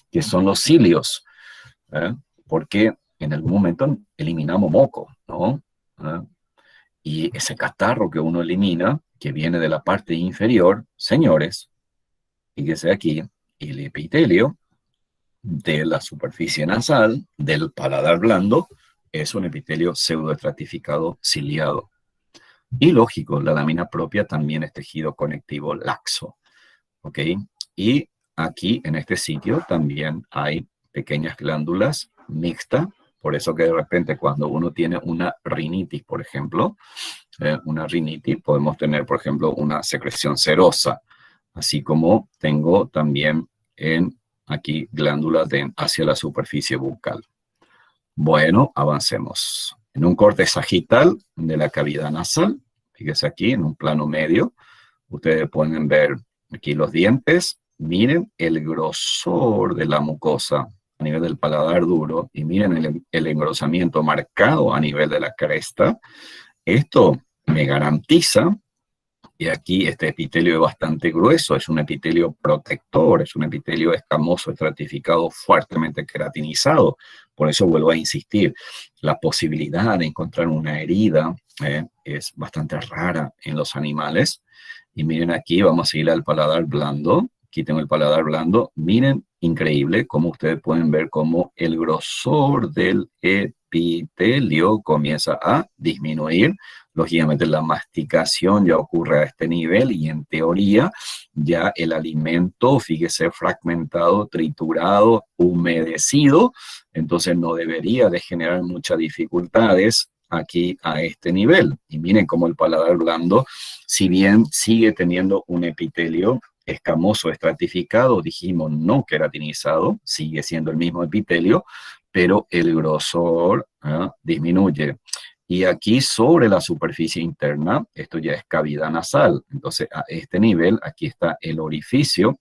que son los cilios, ¿eh? Porque en algún momento eliminamos moco, ¿no? ¿Eh? Y ese catarro que uno elimina, que viene de la parte inferior, señores, fíjese aquí, el epitelio de la superficie nasal, del paladar blando, es un epitelio pseudoestratificado ciliado. Y lógico, la lámina propia también es tejido conectivo laxo, ¿ok? Y aquí, en este sitio, también hay pequeñas glándulas mixtas, por eso que de repente cuando uno tiene una rinitis, por ejemplo, una rinitis, podemos tener, por ejemplo, una secreción serosa, así como tengo también aquí glándulas hacia la superficie bucal. Bueno, avancemos. En un corte sagital de la cavidad nasal, fíjese aquí en un plano medio, ustedes pueden ver aquí los dientes, miren el grosor de la mucosa a nivel del paladar duro, y miren el engrosamiento marcado a nivel de la cresta. Esto me garantiza, y aquí este epitelio es bastante grueso, es un epitelio protector, es un epitelio escamoso, estratificado, fuertemente queratinizado. Por eso vuelvo a insistir, la posibilidad de encontrar una herida es bastante rara en los animales. Y miren aquí, vamos a ir al paladar blando. Aquí tengo el paladar blando. Miren, increíble cómo ustedes pueden ver cómo el grosor del epitelio comienza a disminuir. Lógicamente la masticación ya ocurre a este nivel, y en teoría ya el alimento, fíjese, fragmentado, triturado, humedecido, entonces no debería de generar muchas dificultades aquí a este nivel. Y miren cómo el paladar blando, si bien sigue teniendo un epitelio escamoso estratificado, dijimos no queratinizado, sigue siendo el mismo epitelio, pero el grosor disminuye. Y aquí sobre la superficie interna, esto ya es cavidad nasal. Entonces, a este nivel, aquí está el orificio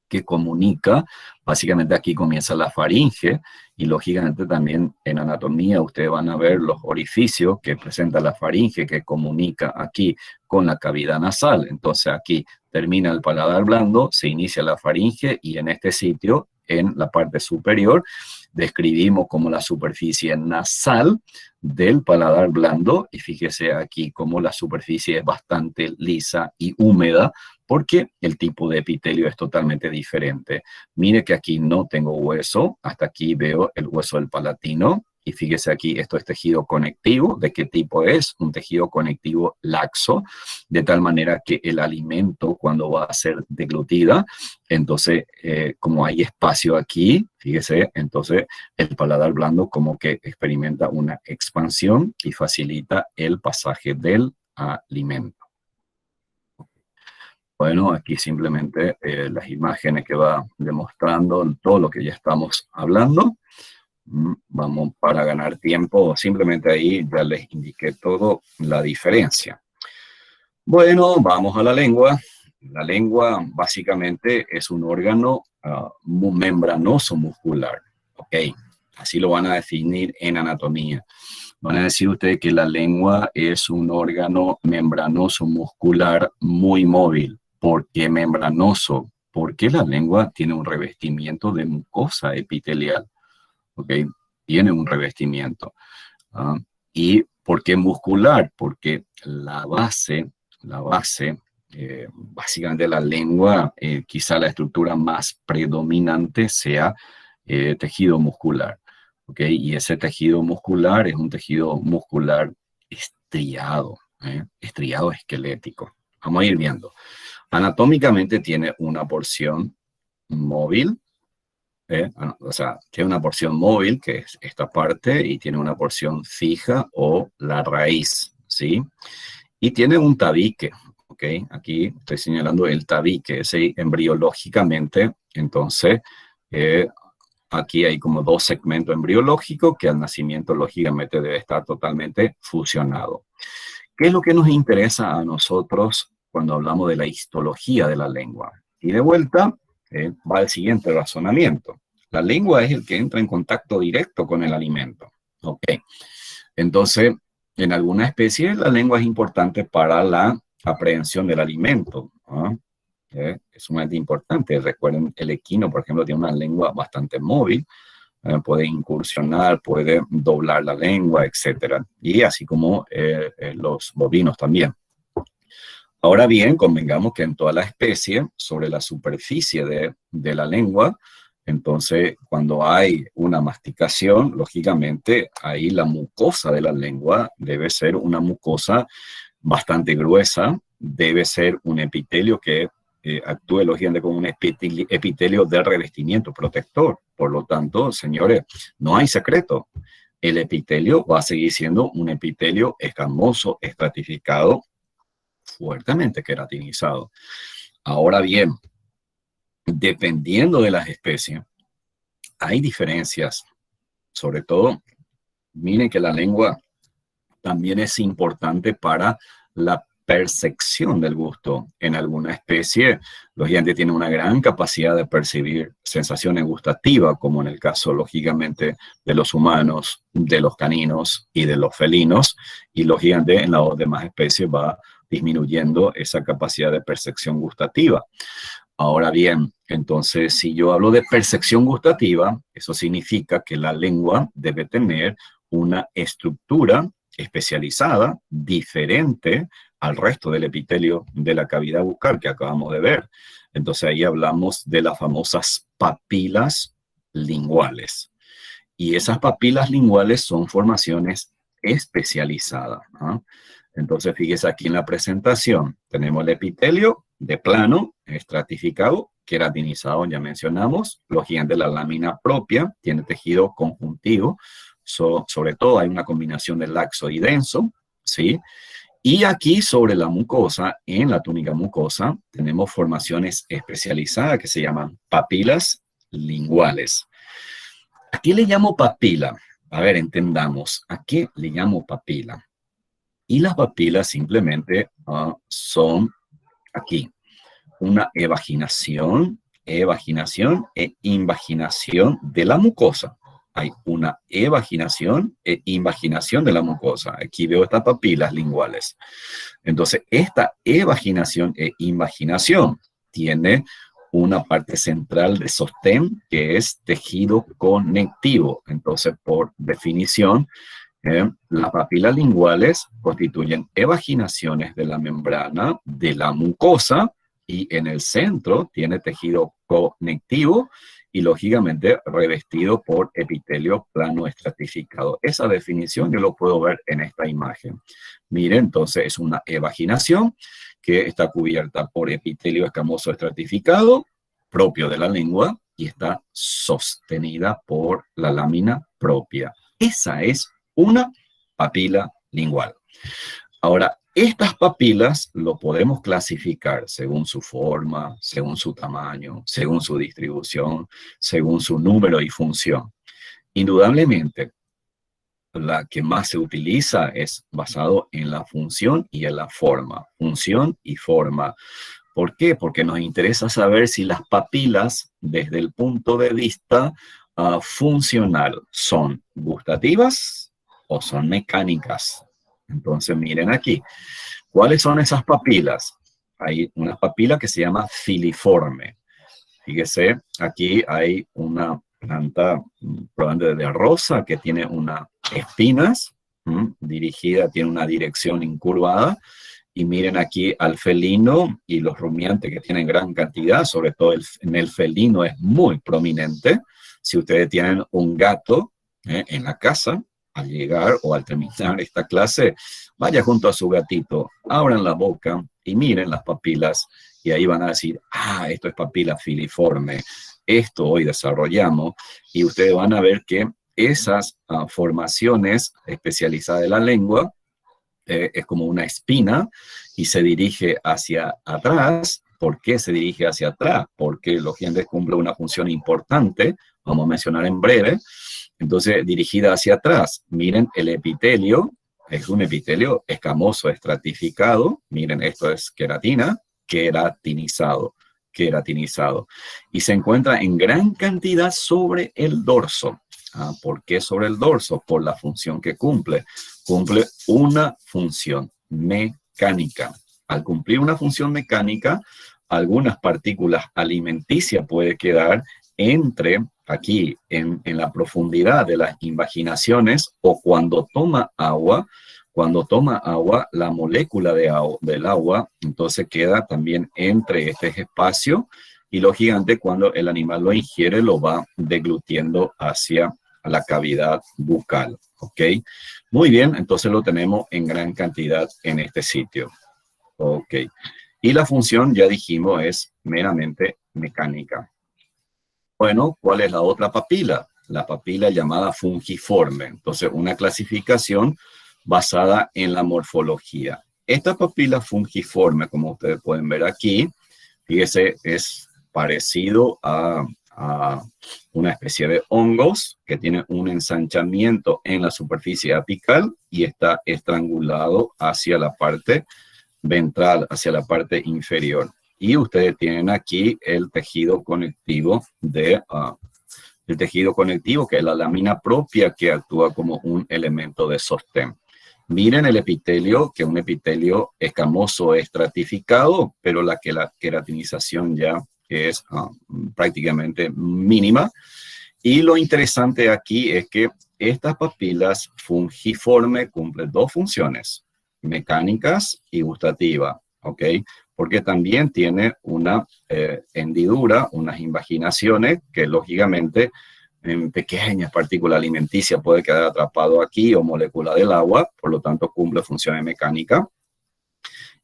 que comunica, básicamente aquí comienza la faringe y lógicamente también en anatomía ustedes van a ver los orificios que presenta la faringe que comunica aquí con la cavidad nasal. Entonces aquí termina el paladar blando, se inicia la faringe y en este sitio, en la parte superior, describimos como la superficie nasal del paladar blando y fíjese aquí como la superficie es bastante lisa y húmeda porque el tipo de epitelio es totalmente diferente. Mire que aquí no tengo hueso, hasta aquí veo el hueso del palatino y fíjese aquí, esto es tejido conectivo. ¿De qué tipo es? Un tejido conectivo laxo, de tal manera que el alimento cuando va a ser deglutida, entonces como hay espacio aquí, fíjese, entonces el paladar blando como que experimenta una expansión y facilita el pasaje del alimento. Bueno, aquí simplemente las imágenes que va demostrando todo lo que ya estamos hablando. Vamos para ganar tiempo, simplemente ahí ya les indiqué todo la diferencia. Bueno, vamos a la lengua. La lengua básicamente es un órgano membranoso muscular. Ok, así lo van a definir en anatomía. Van a decir ustedes que la lengua es un órgano membranoso muscular muy móvil. ¿Por qué membranoso? Porque la lengua tiene un revestimiento de mucosa epitelial. ¿Ok? Tiene un revestimiento. ¿Y por qué muscular? Porque básicamente la lengua, quizá la estructura más predominante sea tejido muscular. ¿Ok? Y ese tejido muscular es un tejido muscular estriado, estriado esquelético. Vamos a ir viendo. Anatómicamente tiene una porción móvil, o sea, tiene una porción móvil, que es esta parte, y tiene una porción fija o la raíz, ¿sí? Y tiene un tabique, ¿ok? Aquí estoy señalando el tabique, ese embriológicamente, entonces, aquí hay como dos segmentos embriológicos que al nacimiento lógicamente debe estar totalmente fusionado. ¿Qué es lo que nos interesa a nosotros cuando hablamos de la histología de la lengua? Y de vuelta va el siguiente razonamiento. La lengua es el que entra en contacto directo con el alimento. Ok. Entonces, en alguna especie la lengua es importante para la aprehensión del alimento. Es sumamente importante. Recuerden, el equino, por ejemplo, tiene una lengua bastante móvil. Puede incursionar, puede doblar la lengua, etc. Y así como los bovinos también. Ahora bien, convengamos que en toda la especie, sobre la superficie de la lengua, entonces cuando hay una masticación, lógicamente ahí la mucosa de la lengua debe ser una mucosa bastante gruesa, debe ser un epitelio que actúe lógicamente como un epitelio de revestimiento protector. Por lo tanto, señores, no hay secreto. El epitelio va a seguir siendo un epitelio escamoso, estratificado, fuertemente queratinizado. Ahora bien, dependiendo de las especies, hay diferencias. Sobre todo, miren que la lengua también es importante para la percepción del gusto. En alguna especie, los dientes tienen una gran capacidad de percibir sensaciones gustativas, como en el caso, lógicamente, de los humanos, de los caninos y de los felinos, y lógicamente en las demás especies va disminuyendo esa capacidad de percepción gustativa. Ahora bien, entonces, si yo hablo de percepción gustativa, eso significa que la lengua debe tener una estructura especializada, diferente al resto del epitelio de la cavidad bucal que acabamos de ver. Entonces ahí hablamos de las famosas papilas linguales. Y esas papilas linguales son formaciones especializadas, ¿no? Entonces, fíjese aquí en la presentación, tenemos el epitelio de plano estratificado, queratinizado, ya mencionamos. Lógicamente la lámina propia tiene tejido conjuntivo, sobre todo hay una combinación de laxo y denso, ¿sí? Y aquí sobre la mucosa, en la túnica mucosa, tenemos formaciones especializadas que se llaman papilas linguales. ¿A qué le llamo papila? A ver, entendamos, ¿a qué le llamo papila? Y las papilas simplemente son aquí una evaginación e invaginación de la mucosa. Hay una evaginación e invaginación de la mucosa. Aquí veo estas papilas linguales. Entonces, esta evaginación e invaginación tiene una parte central de sostén que es tejido conectivo. Entonces, por definición, las papilas linguales constituyen evaginaciones de la membrana de la mucosa y en el centro tiene tejido conectivo y lógicamente revestido por epitelio plano estratificado. Esa definición yo lo puedo ver en esta imagen. Miren, entonces es una evaginación que está cubierta por epitelio escamoso estratificado propio de la lengua y está sostenida por la lámina propia. Esa es una papila lingual. Ahora, estas papilas lo podemos clasificar según su forma, según su tamaño, según su distribución, según su número y función. Indudablemente, la que más se utiliza es basado en la función y en la forma. Función y forma. ¿Por qué? Porque nos interesa saber si las papilas, desde el punto de vista funcional, son gustativas o son mecánicas. Entonces, miren aquí. ¿Cuáles son esas papilas? Hay una papila que se llama filiforme. Fíjese, aquí hay una planta probablemente de rosa que tiene unas espinas dirigida, tiene una dirección incurvada. Y miren aquí al felino y los rumiantes que tienen gran cantidad, sobre todo en el felino es muy prominente. Si ustedes tienen un gato en la casa, al llegar o al terminar esta clase, vaya junto a su gatito, abran la boca y miren las papilas y ahí van a decir, esto es papila filiforme, esto hoy desarrollamos y ustedes van a ver que esas formaciones especializadas de la lengua es como una espina y se dirige hacia atrás. ¿Por qué se dirige hacia atrás? Porque los dientes cumplen una función importante, vamos a mencionar en breve. Entonces, dirigida hacia atrás, miren el epitelio, es un epitelio escamoso estratificado, miren, esto es queratina, queratinizado. Y se encuentra en gran cantidad sobre el dorso. ¿Por qué sobre el dorso? Por la función que cumple. Cumple una función mecánica. Al cumplir una función mecánica, algunas partículas alimenticias pueden quedar entre aquí en la profundidad de las invaginaciones o cuando toma agua, la molécula del agua, entonces queda también entre este espacio y lógicamente cuando el animal lo ingiere lo va deglutiendo hacia la cavidad bucal, ¿ok? Muy bien, entonces lo tenemos en gran cantidad en este sitio, ¿ok? Y la función, ya dijimos, es meramente mecánica. Bueno, ¿cuál es la otra papila? La papila llamada fungiforme. Entonces, una clasificación basada en la morfología. Esta papila fungiforme, como ustedes pueden ver aquí, fíjese, es parecido a una especie de hongos que tiene un ensanchamiento en la superficie apical y está estrangulado hacia la parte ventral, hacia la parte inferior. Y ustedes tienen aquí el tejido conectivo el tejido conectivo, que es la lámina propia que actúa como un elemento de sostén. Miren el epitelio, que es un epitelio escamoso estratificado, pero la queratinización ya es prácticamente mínima. Y lo interesante aquí es que estas papilas fungiformes cumplen dos funciones, mecánicas y gustativas, ¿ok? Porque también tiene una hendidura, unas invaginaciones que lógicamente en pequeñas partículas alimenticias puede quedar atrapado aquí o molécula del agua, por lo tanto cumple funciones mecánicas.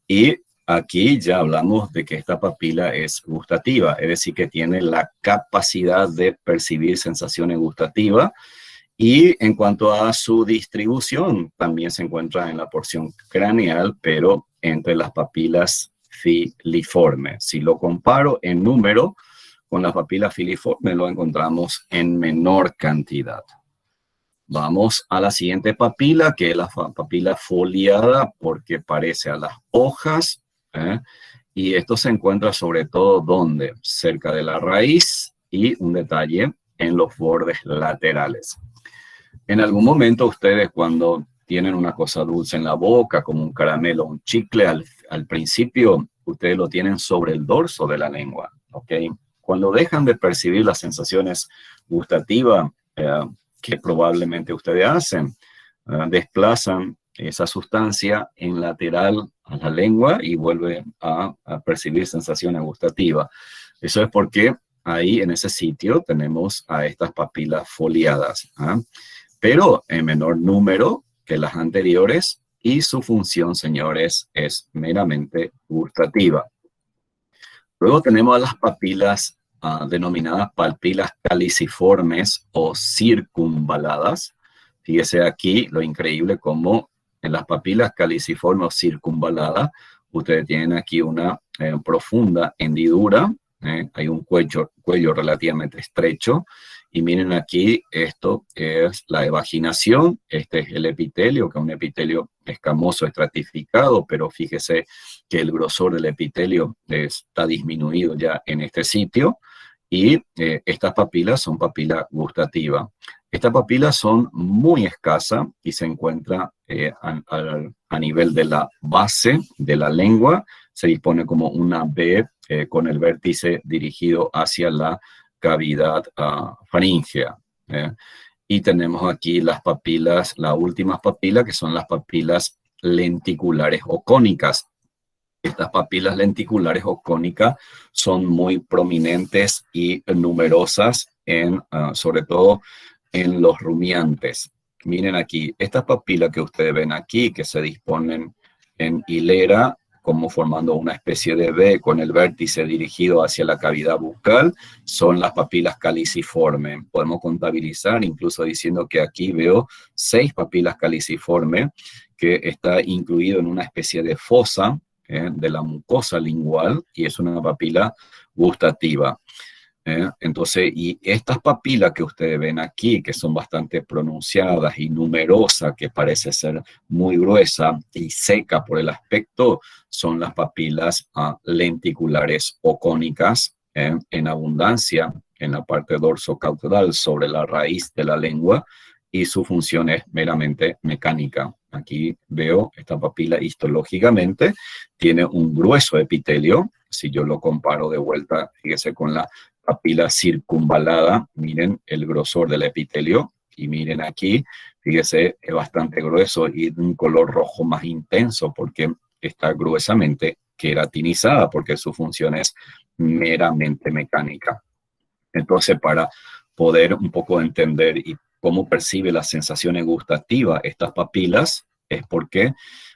Y aquí ya hablamos de que esta papila es gustativa, es decir, que tiene la capacidad de percibir sensaciones gustativas. Y en cuanto a su distribución, también se encuentra en la porción craneal, pero entre las papilas filiformes. Si lo comparo en número con las papilas filiformes, lo encontramos en menor cantidad. Vamos a la siguiente papila, que es la papila foliada, porque parece a las hojas, y esto se encuentra sobre todo ¿dónde? Cerca de la raíz y un detalle en los bordes laterales. En algún momento ustedes cuando tienen una cosa dulce en la boca, como un caramelo o un chicle, al principio ustedes lo tienen sobre el dorso de la lengua, ¿ok? Cuando dejan de percibir las sensaciones gustativas que probablemente ustedes hacen, desplazan esa sustancia en lateral a la lengua y vuelven a percibir sensaciones gustativas. Eso es porque ahí en ese sitio tenemos a estas papilas foliadas, pero en menor número que las anteriores, y su función, señores, es meramente gustativa. Luego tenemos a las papilas denominadas papilas caliciformes o circunvaladas. Fíjese aquí lo increíble como en las papilas caliciformes o circunvaladas, ustedes tienen aquí una profunda hendidura, hay un cuello relativamente estrecho, y miren aquí, esto es la evaginación, este es el epitelio, que es un epitelio escamoso estratificado, pero fíjese que el grosor del epitelio está disminuido ya en este sitio, y estas papilas son papilas gustativas. Estas papilas son muy escasas y se encuentran a nivel de la base de la lengua, se dispone como una B con el vértice dirigido hacia la cavidad faríngea. Y tenemos aquí las papilas, las últimas papilas, que son las papilas lenticulares o cónicas. Estas papilas lenticulares o cónicas son muy prominentes y numerosas, sobre todo en los rumiantes. Miren aquí, estas papilas que ustedes ven aquí, que se disponen en hilera, como formando una especie de V con el vértice dirigido hacia la cavidad bucal, son las papilas caliciformes. Podemos contabilizar, incluso diciendo que aquí veo 6 papilas caliciformes, que está incluido en una especie de fosa de la mucosa lingual, y es una papila gustativa. Entonces, y estas papilas que ustedes ven aquí, que son bastante pronunciadas y numerosas, que parece ser muy gruesa y seca por el aspecto, son las papilas lenticulares o cónicas en abundancia en la parte dorsocaudal sobre la raíz de la lengua, y su función es meramente mecánica. Aquí veo esta papila histológicamente, tiene un grueso epitelio. Si yo lo comparo de vuelta, fíjese con la papila circunvalada, miren el grosor del epitelio, y miren aquí, fíjese, es bastante grueso y de un color rojo más intenso porque está gruesamente queratinizada, porque su función es meramente mecánica. Entonces, para poder un poco entender y cómo percibe las sensaciones gustativas estas papilas, es porque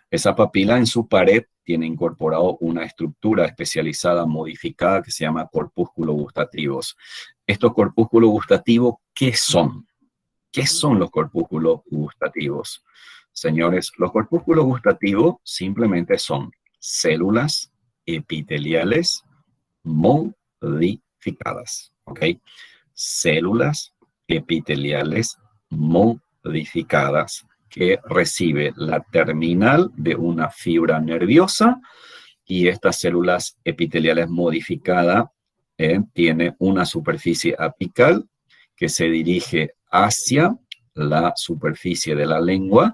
esa papila en su pared tiene incorporado una estructura especializada modificada que se llama corpúsculos gustativos. Estos corpúsculos gustativos, ¿qué son? ¿Qué son los corpúsculos gustativos? Señores, los corpúsculos gustativos simplemente son células epiteliales modificadas, ¿ok? Células epiteliales modificadas que recibe la terminal de una fibra nerviosa, y estas células epiteliales modificadas tiene una superficie apical que se dirige hacia la superficie de la lengua,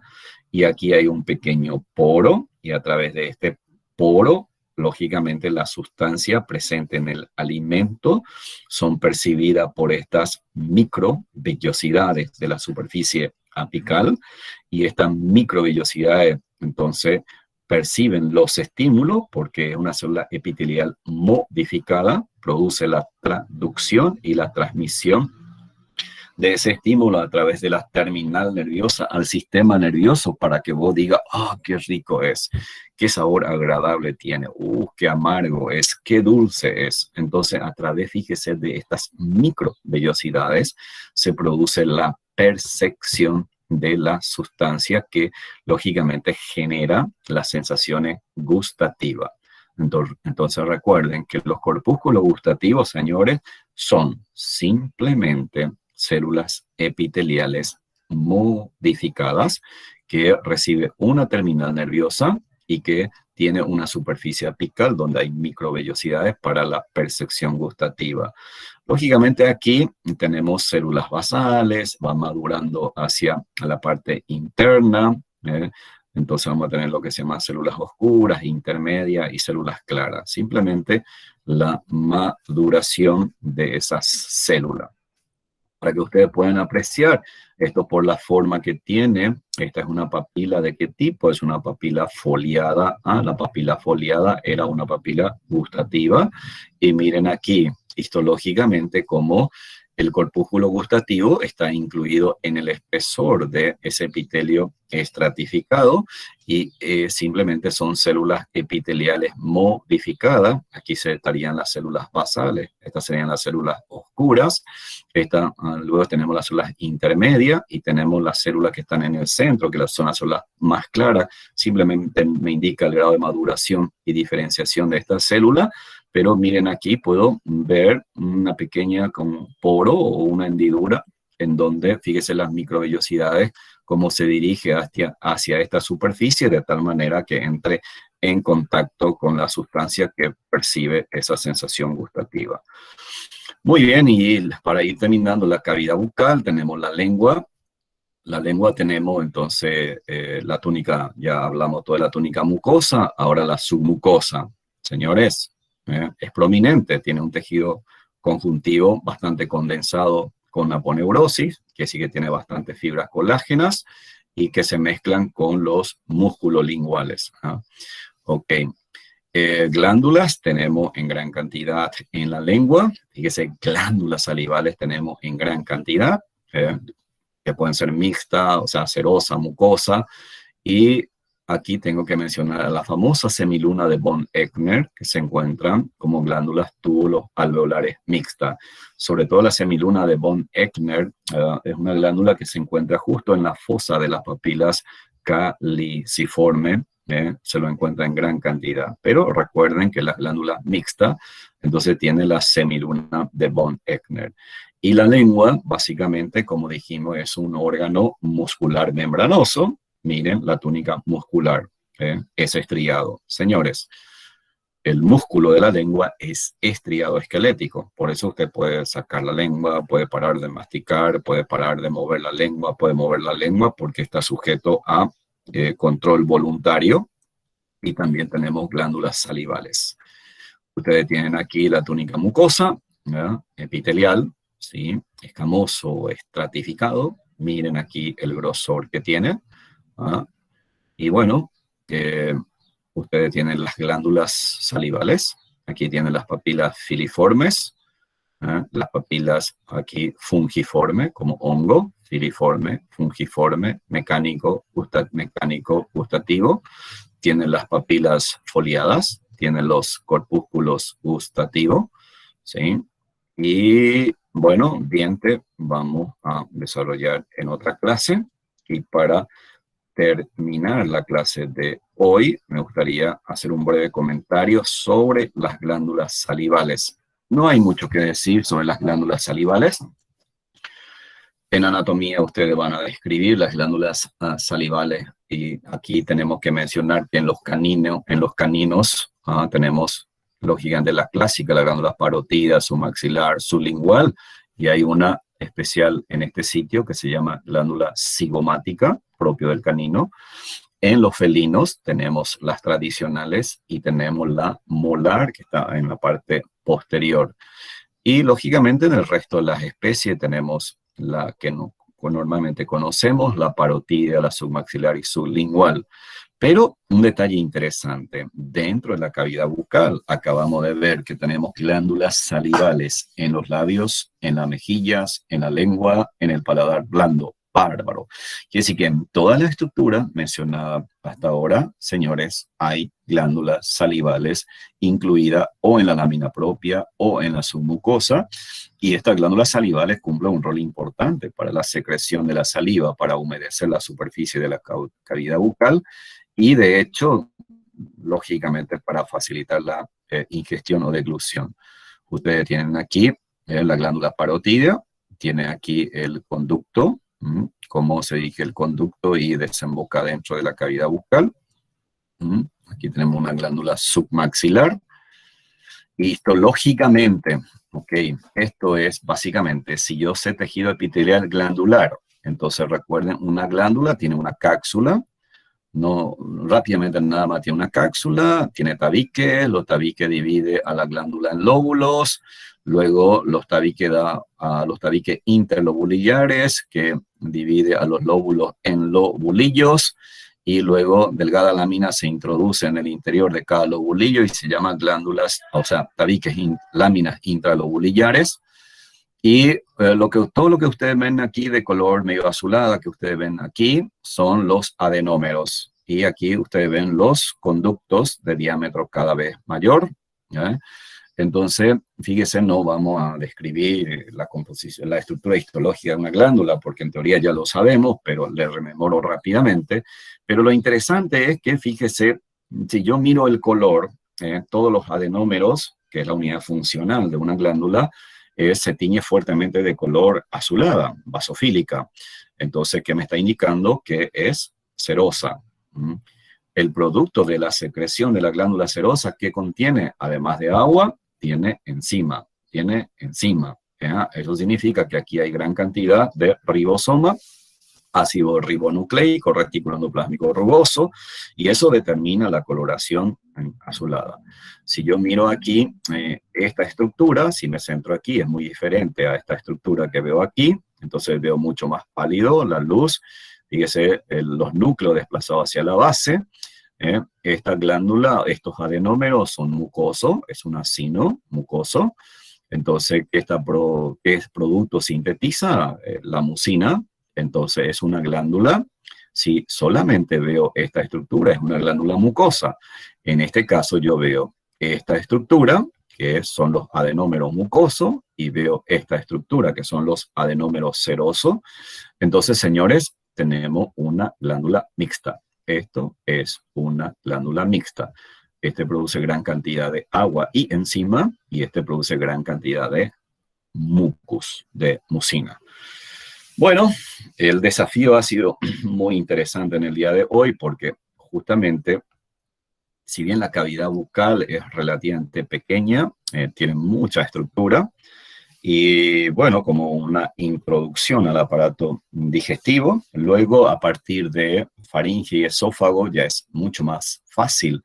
y aquí hay un pequeño poro, y a través de este poro, lógicamente, la sustancia presente en el alimento son percibidas por estas microvellosidades de la superficie apical, y estas microvellosidades entonces perciben los estímulos porque una célula epitelial modificada produce la traducción y la transmisión de ese estímulo a través de la terminal nerviosa al sistema nervioso para que vos digas, qué rico es, qué sabor agradable tiene, qué amargo es, qué dulce es. Entonces, a través, fíjese, de estas microvellosidades se produce la percepción de la sustancia que lógicamente genera las sensaciones gustativas. Entonces recuerden que los corpúsculos gustativos, señores, son simplemente células epiteliales modificadas que recibe una terminal nerviosa y que tiene una superficie apical donde hay microvellosidades para la percepción gustativa. Lógicamente aquí tenemos células basales, va madurando hacia la parte interna, entonces vamos a tener lo que se llama células oscuras, intermedias y células claras. Simplemente la maduración de esas células. Para que ustedes puedan apreciar esto por la forma que tiene. Esta es una papila ¿de qué tipo? Es una papila foliada. La papila foliada era una papila gustativa. Y miren aquí, histológicamente, cómo el corpúsculo gustativo está incluido en el espesor de ese epitelio estratificado y simplemente son células epiteliales modificadas. Aquí se estarían las células basales, estas serían las células oscuras. Luego tenemos las células intermedias y tenemos las células que están en el centro, que son las células más claras. Simplemente me indica el grado de maduración y diferenciación de esta célula. Pero miren aquí, puedo ver una pequeña como poro o una hendidura en donde, fíjese las microvellosidades, cómo se dirige hacia esta superficie de tal manera que entre en contacto con la sustancia que percibe esa sensación gustativa. Muy bien, y para ir terminando la cavidad bucal, tenemos la lengua. La lengua tenemos entonces la túnica, ya hablamos toda la túnica mucosa, ahora la submucosa. Señores, es prominente, tiene un tejido conjuntivo bastante condensado con aponeurosis, que sí que tiene bastantes fibras colágenas y que se mezclan con los músculos linguales. Ok. Glándulas tenemos en gran cantidad en la lengua. Fíjese, glándulas salivales tenemos en gran cantidad, que pueden ser mixtas, o sea, serosa, mucosa. Y aquí tengo que mencionar a la famosa semiluna de von Eckner, que se encuentran como glándulas túbulo-alveolares mixtas. Sobre todo la semiluna de von Eckner es una glándula que se encuentra justo en la fosa de las papilas caliciforme. Se lo encuentra en gran cantidad. Pero recuerden que las glándulas mixtas, entonces tiene la semiluna de von Eckner. Y la lengua, básicamente, como dijimos, es un órgano muscular membranoso. Miren, la túnica muscular es estriado. Señores, el músculo de la lengua es estriado esquelético. Por eso usted puede sacar la lengua, puede parar de masticar, puede parar de mover la lengua, puede mover la lengua porque está sujeto a control voluntario, y también tenemos glándulas salivales. Ustedes tienen aquí la túnica mucosa, epitelial, ¿sí? Escamoso o estratificado. Miren aquí el grosor que tiene. Y bueno, ustedes tienen las glándulas salivales. Aquí tienen las papilas filiformes, las papilas aquí fungiforme, como hongo, filiforme, fungiforme, mecánico, gustativo. Tienen las papilas foliadas, tienen los corpúsculos gustativos, ¿sí? Y bueno, diente vamos a desarrollar en otra clase. Y para terminar la clase de hoy, me gustaría hacer un breve comentario sobre las glándulas salivales. No hay mucho que decir sobre las glándulas salivales. En anatomía ustedes van a describir las glándulas salivales y aquí tenemos que mencionar que en los caninos tenemos lógicamente la clásica, la glándula parótida, submaxilar, sublingual, y hay una especial en este sitio que se llama glándula cigomática, propio del canino. En los felinos tenemos las tradicionales y tenemos la molar, que está en la parte posterior. Y lógicamente en el resto de las especies tenemos la que normalmente conocemos, la parótida, la submaxilar y sublingual. Pero un detalle interesante, dentro de la cavidad bucal acabamos de ver que tenemos glándulas salivales en los labios, en las mejillas, en la lengua, en el paladar blando. Bárbaro. Quiere decir que en toda la estructura mencionada hasta ahora, señores, hay glándulas salivales incluidas o en la lámina propia o en la submucosa, y estas glándulas salivales cumplen un rol importante para la secreción de la saliva, para humedecer la superficie de la cavidad bucal y, de hecho, lógicamente, para facilitar la ingestión o deglución. Ustedes tienen aquí la glándula parotídea, tiene aquí el conducto, como se dirige el conducto y desemboca dentro de la cavidad bucal. Aquí tenemos una glándula submaxilar. Y histológicamente, ok, esto es básicamente, si yo sé tejido epitelial glandular, entonces recuerden, una glándula tiene una cápsula, no rápidamente nada más tiene una cápsula, tiene tabique, los tabiques divide a la glándula en lóbulos, luego los tabiques da a los tabiques interlobulillares, que divide a los lóbulos en lobulillos, y luego delgada lámina se introduce en el interior de cada lobulillo y se llaman glándulas, o sea, tabiques, láminas intralobulillares. Y todo lo que ustedes ven aquí de color medio azulada, que ustedes ven aquí, son los adenómeros. Y aquí ustedes ven los conductos de diámetro cada vez mayor, ¿ya? Entonces, fíjense, no vamos a describir la composición, la estructura histológica de una glándula, porque en teoría ya lo sabemos, pero le rememoro rápidamente. Pero lo interesante es que, fíjese, si yo miro el color, todos los adenómeros, que es la unidad funcional de una glándula, se tiñe fuertemente de color azulada, basofílica. Entonces, ¿qué me está indicando? Que es serosa. El producto de la secreción de la glándula serosa, ¿qué contiene? Además de agua, tiene enzima. ¿Ya? Eso significa que aquí hay gran cantidad de ribosoma, ácido ribonucleico, retículo endoplásmico rugoso, y eso determina la coloración azulada. Si yo miro aquí esta estructura, si me centro aquí, es muy diferente a esta estructura que veo aquí, entonces veo mucho más pálido la luz. Fíjese los núcleos desplazados hacia la base. Esta glándula, estos adenómeros son mucosos, es un acino mucoso. Entonces, ¿qué producto sintetiza? La mucina. Entonces, es una glándula. Si solamente veo esta estructura, es una glándula mucosa. En este caso, yo veo esta estructura, que son los adenómeros mucosos, y veo esta estructura, que son los adenómeros serosos. Entonces, señores, tenemos una glándula mixta. Esto es una glándula mixta. Este produce gran cantidad de agua y enzima, y este produce gran cantidad de mucus, de mucina. Bueno, el desafío ha sido muy interesante en el día de hoy porque justamente, si bien la cavidad bucal es relativamente pequeña, tiene mucha estructura, y bueno, como una introducción al aparato digestivo, luego a partir de faringe y esófago ya es mucho más fácil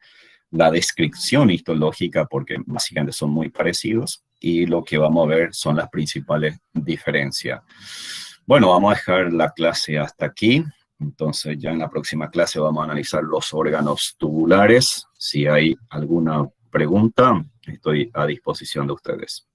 la descripción histológica porque básicamente son muy parecidos, y lo que vamos a ver son las principales diferencias. Bueno, vamos a dejar la clase hasta aquí. Entonces ya en la próxima clase vamos a analizar los órganos tubulares. Si hay alguna pregunta, estoy a disposición de ustedes.